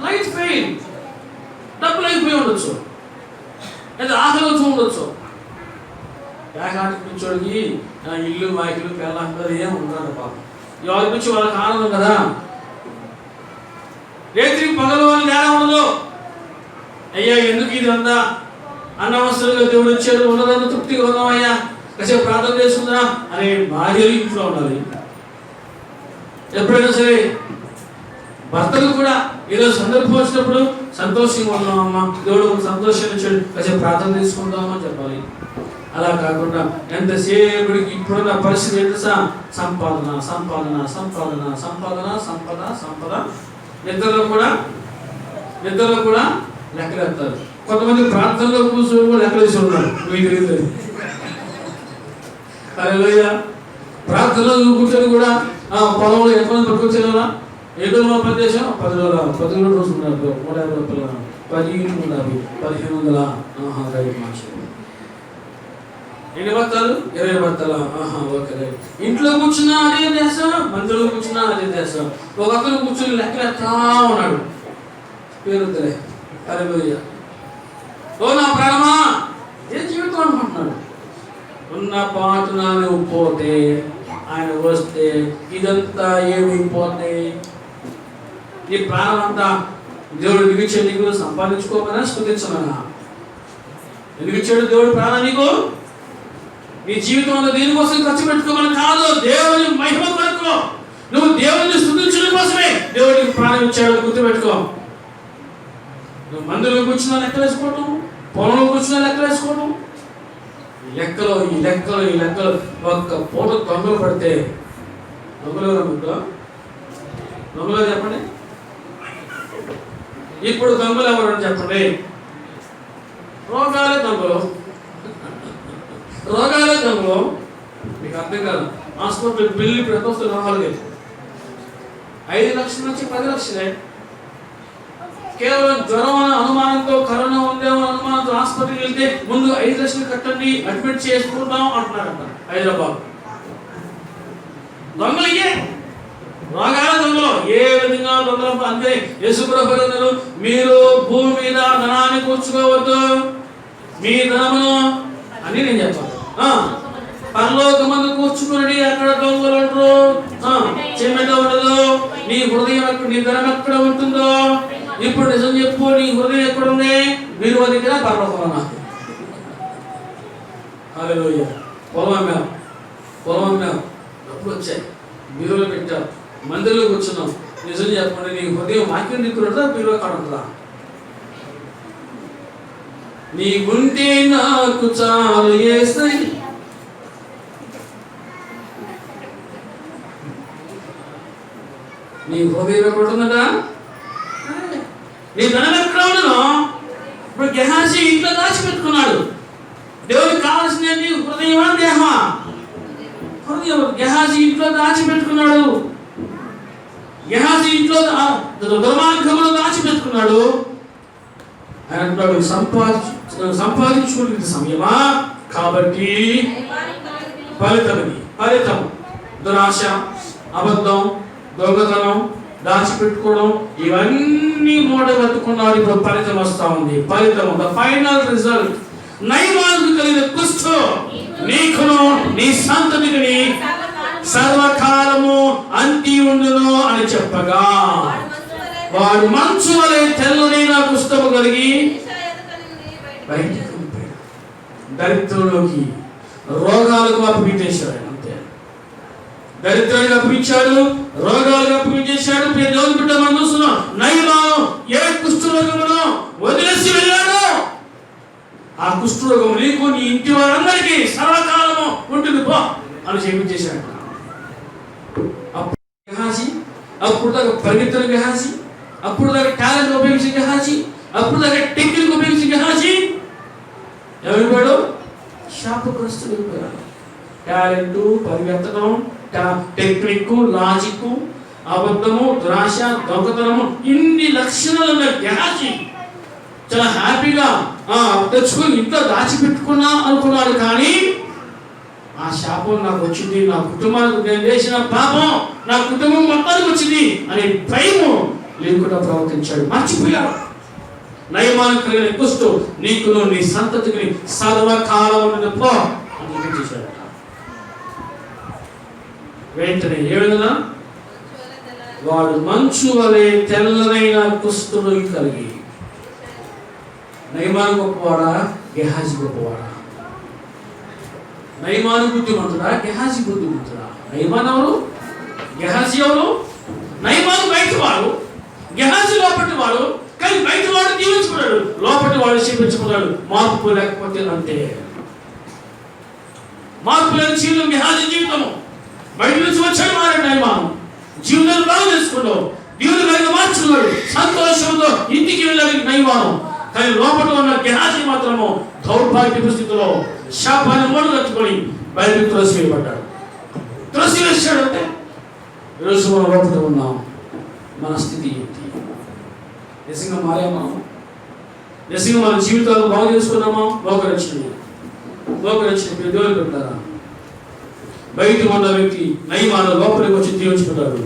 లైట్ ఫెయిల్, డబ్బులు అయిపోయి ఉండొచ్చు, లేదా ఆకలి వచ్చి ఉండొచ్చు. పేకాటికి పిచ్చోడికి ఇల్లు వాకిలు పెళ్ళాంటారు ఏం ఉంటారు పాపం. ఎవరి పిచ్చి వాళ్ళకి ఆనందం కదా. రేత్రి పగలు అని తేడా ఉండదు. అయ్యా ఎందుకు ఇది అంతా అన్నవసరంగా దేవుడు వచ్చాడు, ఉన్నదాన్ని తృప్తిగా ఉన్నామయ్యా, కాసేపు ప్రార్థన చేసుకుందా అనే భార్యలు ఇంట్లో ఉండాలి. ఎప్పుడైనా సరే భర్తలు కూడా ఏదో సందర్భం వచ్చినప్పుడు సంతోషంగా ఉన్నామమ్మా, దేవుడు సంతోషంగా వచ్చాడు, కాసేపు ప్రార్థన తీసుకుందామని చెప్పాలి. అలా కాకుండా ఎంతసేపటికి ఇప్పుడున్న పరిస్థితి ఎంత సంపాదన సంపాదన సంపాదన సంపాదన సంపద సంపద. నిద్రలో కూడా లెక్కలేస్తారు. కొంతమంది ప్రార్థనలో కూర్చొని కూడా లెక్కలేసి ఉన్నారు. మీకు తెలియదు. హల్లెలూయా. ప్రార్థనలో కూర్చొని కూడా పొలంలో ఎంతమంది పట్టుకొచ్చేవాళ్ళ? ఏదో ప్రదేశం 10 రోజులు ఉన్నారు, 150 రూపాయలు, 10 1500 ఎన్ని బత్తాలు? 20 బత్తాలు. ఓకే. ఇంట్లో కూర్చున్నా అదే దేశం, మందిలో కూర్చున్నా అదే దేశం. ఒక అతను కూర్చొని లెక్కలేస్తా ఉన్నాడు. పేరులే. హల్లెలూయా. ఓ నా ప్రాణమా ఏ జీవితం అనుకుంటున్నాడు. ఉన్న పాటున నువ్వు పోతే, ఆయన వస్తే ఇదంతా ఏమైపోతే? నీ ప్రాణం అంతా దేవుడు మిగిల్చే నీకు సంపాదించుకోమన్నా స్తుతించమన్నా? ఎందుకు ఇచ్చాడు దేవుడు ప్రాణం నీకు? నీ జీవితం అంతా దేనికోసం ఖర్చు పెట్టుకోమని కాదు, దేవుని మహిమ కొరకు, నువ్వు దేవుని స్తుతించడం కోసమే దేవుడికి ప్రాణం ఇచ్చాడు. గుర్తుపెట్టుకో. నువ్వు మందిలో కూర్చున్నా లెక్కలేసుకోవడం, పొలంలో కూర్చున్నా లెక్కలేసుకోవడం, ఈ లెక్కలు ఒక్క పూట దొంగలు పడితే దొంగలు చెప్పండి. ఇప్పుడు దొంగలు ఎవరు చెప్పండి? రోగాలే దొంగలు. మీకు అర్థం కాదు. హాస్పిటల్ బిల్లు ఇప్పుడు ఎంత వస్తుంది? 5 లక్షల నుంచి 10 లక్షలే. కేవలం జ్వరం అనే అనుమానంతో, కరోనా ఉందేమో అనుమానంతో హాస్పిటల్కి వెళ్తే ముందు 5 లక్షలు కట్టండి, అడ్మిట్ చేసుకుంటాం అంటున్నారంట హైదరాబాద్. దొంగలయ్యే రోగాల దొంగలు. ఏ విధంగా దొంగలు అంటే యేసుప్రభువు మీరు భూమి మీద ధనాన్ని కూర్చుకోవద్దు, మీ ధనమును అని నేను చెప్పాను. పరలోకమందు కూర్చుకుని అక్కడ దొంగలు ఉండరు, చెమట ఉండదు. నీ హృదయం నీ ధనం ఎక్కడ ఉంటుందో ఇప్పుడు నిజం చెప్పు. నీ హృదయం ఎక్కడ ఉంది? మీరు దగ్గర పరలోకమన్నా? హల్లెలూయా. పొలం అమ్మాం, డబ్బులు వచ్చాయి, బీరులో పెట్టావు, మందిరంలోకి వచ్చినాం, నిజం చెప్పండి, నీ హృదయం వాక్యం దిక్కుతుందా మీరు కాడుతుందా? నీ గుంటే నాకు చాలు యేసయ్య. నీ హృదయం ఎక్కడున్నదా? నీ ధనం ఎక్కడ ఉండను? ఇప్పుడు గెహాజీ ఇంట్లో దాచిపెట్టుకున్నాడు. దేవుడికి కావాల్సిన హృదయమా దేహమా? హృదయం. గెహాజీ ఇంట్లో దాచిపెట్టుకున్నాడు. గెహాజీ ఇంట్లో దుర్మార్గంలో దాచిపెట్టుకున్నాడు. ఆయన అంటున్నాడు, సంపాదించుకునే సమయమా కాబట్టి ఫలితం దురాశ, అబద్ధం, దొంగతనం, దాచిపెట్టుకోవడం, ఇవన్నీ మూడగట్టుకున్నాడు. ఇప్పుడు ఫలితం వస్తా ఉంది. ఫలితం, ద ఫైనల్ రిజల్ట్. నయమానుకు కలిగిన కుష్ఠు నీకును నీ సంతతికి సర్వకాలము అంటి ఉండును అని చెప్పగా, వాడు మంచు వలె తెల్లనైన కుష్ఠము కలిగి బయటికి వెళ్ళిపోయాడు. దరిద్రంలోకి, రోగాలకు అప్పగించేశాడు. అంతే, దరిద్రానికి అప్పగించాడు, రోగాలకు అప్పగించేశాడు. దేవుని బిడ్డ మనం చూస్తున్నాం, నయమాను ఏ కుష్ఠరోగమును వదిలేసి వెళ్ళాడు. ఆ కుష్ఠరోగం నీకు నీ ఇంటి వారందరికీ సర్వకాలము ఉంటుంది పో అని చేపించేశాడు. అప్పుడు గెహాజీ, అప్పుడు దాకా పరిగెత్తున్న గెహాజీ, అప్పుడు దాకా టాలెంట్ ఉపయోగించిన గెహాజీ, అప్పుడు దాకా టెక్నిక్ ఉపయోగించిన గెహాజీ ఎవరిపోయాడు? శాపగ్రస్తుడు అయిపోయాడు. టాలెంట్, పరిగెత్తడం, టెక్నిక్, లాజిక్, అబద్ధము, దురాశ, దొంగతనము, ఇన్ని లక్షణాలు ఉన్న గెహాజీ చాలా హ్యాపీగా తెచ్చుకొని ఇంట్లో దాచిపెట్టుకున్నా అనుకున్నాడు. కానీ ఆ శాపం నాకు వచ్చింది, నా కుటుంబానికి నేను చేసిన పాపం నా కుటుంబం మొత్తానికి వచ్చింది అనే భయము లేకుండా ప్రవర్తించాడు. మర్చిపోయాడు. నయమాను కలిగిన కుష్ఠు నీకును నీ సంతతికి సర్వకాలం పో అని చేశాడు. వెంటనే ఏ విధంగా? వాడు మంచు వలె తెల్లనైన కుష్ఠుడు కలిగి. నయమాను గొప్పవాడా? గెహాజీ గొప్పవాడా? నయమాను బుద్ధిమంతుడా? గెహాజీ బుద్ధిమంతుడా? నయమాను ఎవరు? గెహాజీ ఎవరు? నయమాను బయటి వాడు, గెహాజీ లోపటి వాడు. కానీ బయట వాడు దీవించుకున్నాడు, లోపటి వాడు శిపించుకున్నాడు. మార్పు లేకపోతే అంతే. మార్పు లేని జీవితం గెహాజీ జీవితము. బయట నుంచి వచ్చాడు, మారాడు నయమాను. జీవితాన్ని బాగా చేసుకున్నాడు, దేవుని కలిగి మార్చుకున్నాడు. సంతోషంతో ఇంటికి వెళ్ళాడు నయమాను. కానీ లోపల ఉన్న గెహాజీ మాత్రము దౌర్భాగ్య పరిస్థితిలో శాపాన్ని మూడు కట్టుకొని బయటకు త్రోసివేయబడ్డాడు. త్రోసివేశాడంటే ఈరోజు మనం లోపల ఉన్నాం. మన స్థితి ఏంటి? నిజంగా మారామా? నిజంగా మన జీవితాలు బాగు చేసుకున్నామా? మోకరించింది దేవుని పెట్టారా? బయట ఉన్న వ్యక్తి నయమాను లోపలికి వచ్చి దీవించుకున్నాడు.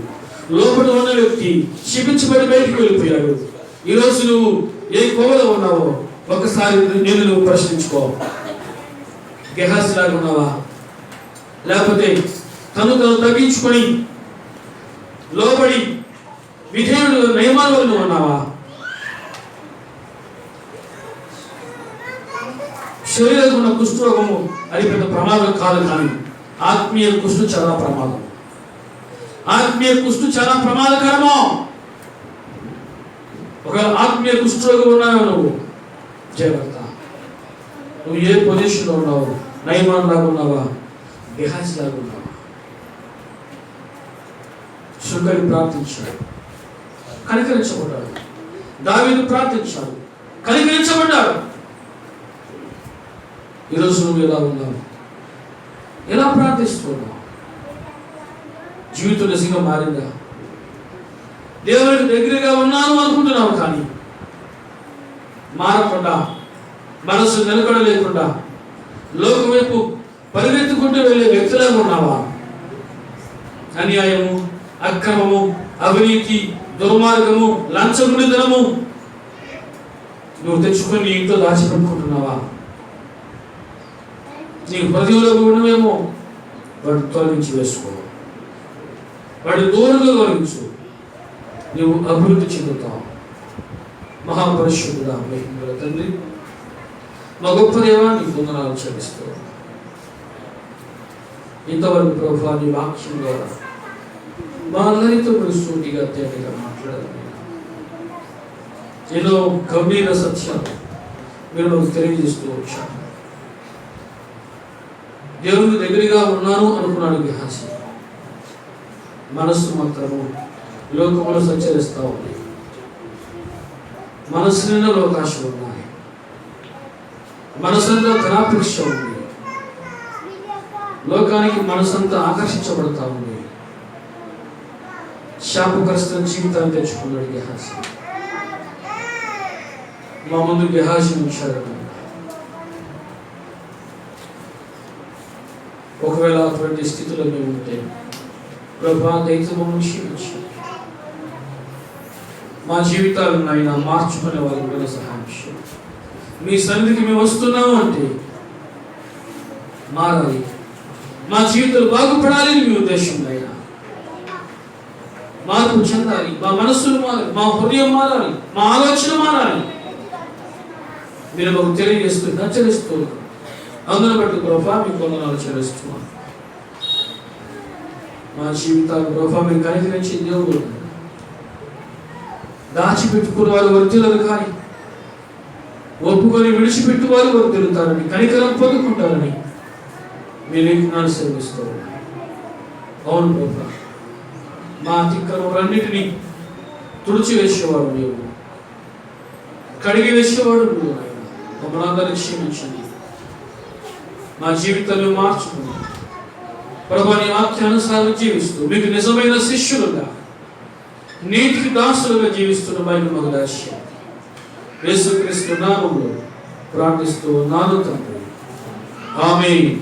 లోపల ఉన్న వ్యక్తి శిపించబడి బయటికి వెళ్ళిపోయాడు. ఈరోజు నువ్వు ఏ కోవలో ఉన్నావో ఒకసారి నువ్వు ప్రశ్నించుకో. గెహాజీ లాగా ఉన్నావా? లేకపోతే తను తగ్గించుకొని లోబడి విధేయుడు నయమానులో నువ్వు ఉన్నావా? శరీరం ఉన్న కుష్ఠరోగము అది పెద్ద ప్రమాదం కాదు. కానీ ఆత్మీయ కుష్ఠు చాలా ప్రమాదం. ఆత్మీయ కుష్ఠు చాలా ప్రమాదకరము. ఒక ఆత్మీయ కుష్ఠరోగం ఉన్నావు నువ్వు, జాగ్రత్త. నువ్వు ఏ పొజిషన్లో ఉన్నావు? నయమాను లాగా ఉన్నావా? గెహాజీ లాగా ఉన్నావా? శుద్ధుడు ప్రార్థించాడు, కనికరించబడ్డాడు. దావీదు ప్రార్థించాడు, కనికరించబడ్డాడు. ఈరోజు నువ్వు ఎలా ఉన్నావు? ఎలా ప్రార్థిస్తున్నావు? జీవితం నిజంగా మారిందా? దేవునికి దగ్గరగా ఉన్నాను అనుకుంటున్నావు, కానీ మారకుండా, మనసు నిలకడలేకుండా లోకం వైపు పరిగెత్తుకుంటూ వెళ్ళే వ్యక్తులుగా ఉన్నావా? అన్యాయము, అక్రమము, అవినీతి, దుర్మార్గము, లంచగొండితనము నువ్వు తెచ్చుకొని నీ ఇంట్లో దాచిపెట్టుకుంటున్నావా? నీ హృదయంలో ఉండవేమో, వాడు తొలగించి వేసుకో, వాడు దూరంగా తొలగించు. నువ్వు అభివృద్ధి చెందుతావు. మహాపరిశుద్ధుడా, మహిమగల తండ్రి, మా గొప్ప దేవా, నీకు వందనాలు చెల్లిస్తావు. ఇంతవరకు ప్రభువా నీ వాక్యం ద్వారా మా అందరితో మీరు సూటిగా తేలిగా మాట్లాడాలి. ఎన్నో గంభీర సత్యాలు మీరు మాకు తెలియజేస్తూ వచ్చాను. దేవునికి దగ్గరగా ఉన్నాను అనుకున్నాడు గెహాజీ. మనస్సు మాత్రము లోకములో సంచరిస్తూ ఉంది. మనస్సు నిండా లోకాశలు ఉన్నాయి. మనసంతా ధనాపేక్ష ఉంది. లోకానికి మనసంతా ఆకర్షించబడతా ఉంది. శాపగ్రస్త జీవితాన్ని తెచ్చుకున్నాడు గెహాజీ. మా ముందు గెహాజీ ఉంచాడు. ఒకవేళ అటువంటి స్థితిలో మేము ఉంటే ప్రభా దయతో మమ్మల్ని క్షమించు. మా జీవితాలను ఆయన మార్చుకునే వాళ్ళకి కూడా సహాయం చేయండి. మీ సన్నిధికి మేము వస్తున్నాము అంటే మారాలి, మా జీవితాలు బాగుపడాలి మీ ఉద్దేశం. అయినా మార్పు చెందాలి, మా మనస్సులు మారాలి, మా హృదయం మారాలి, మా ఆలోచన మారాలి. మీరు మాకు తెలియజేస్తూ హెచ్చరిస్తూ అందును బట్టి ప్రభా మీకు వందనాలు చెల్లిస్తున్నాను. మా జీవితాలు ప్రభా మీరు కనికరించి దేవుడు దాచిపెట్టుకున్న వారు వర్తిల్లరు, కానీ ఒప్పుకొని విడిచిపెట్టు వారు వర్తిల్లుతారని, కనికరం పొందుకుంటారని మీ లేఖనాలు సేవిస్తూ. అవును ప్రభా, మా అతిక్రమలన్నిటినీ తుడిచివేసేవాడు నీవు, కడిగి వేసేవాడు నువ్వు. మమ్మల్ని అందరినీ క్షమించండి. మా జీవితాన్ని మార్చుకుని ప్రభా నీ వాక్యానుసారం జీవిస్తూ మీకు నిజమైన శిష్యులుగా, నీతికి దాసులుగా జీవిస్తున్న బయలు మాకు దర్శనం. యేసుక్రీస్తు నామములో ప్రార్థిస్తూ ఉన్నాను తండ్రి. ఆమేన్.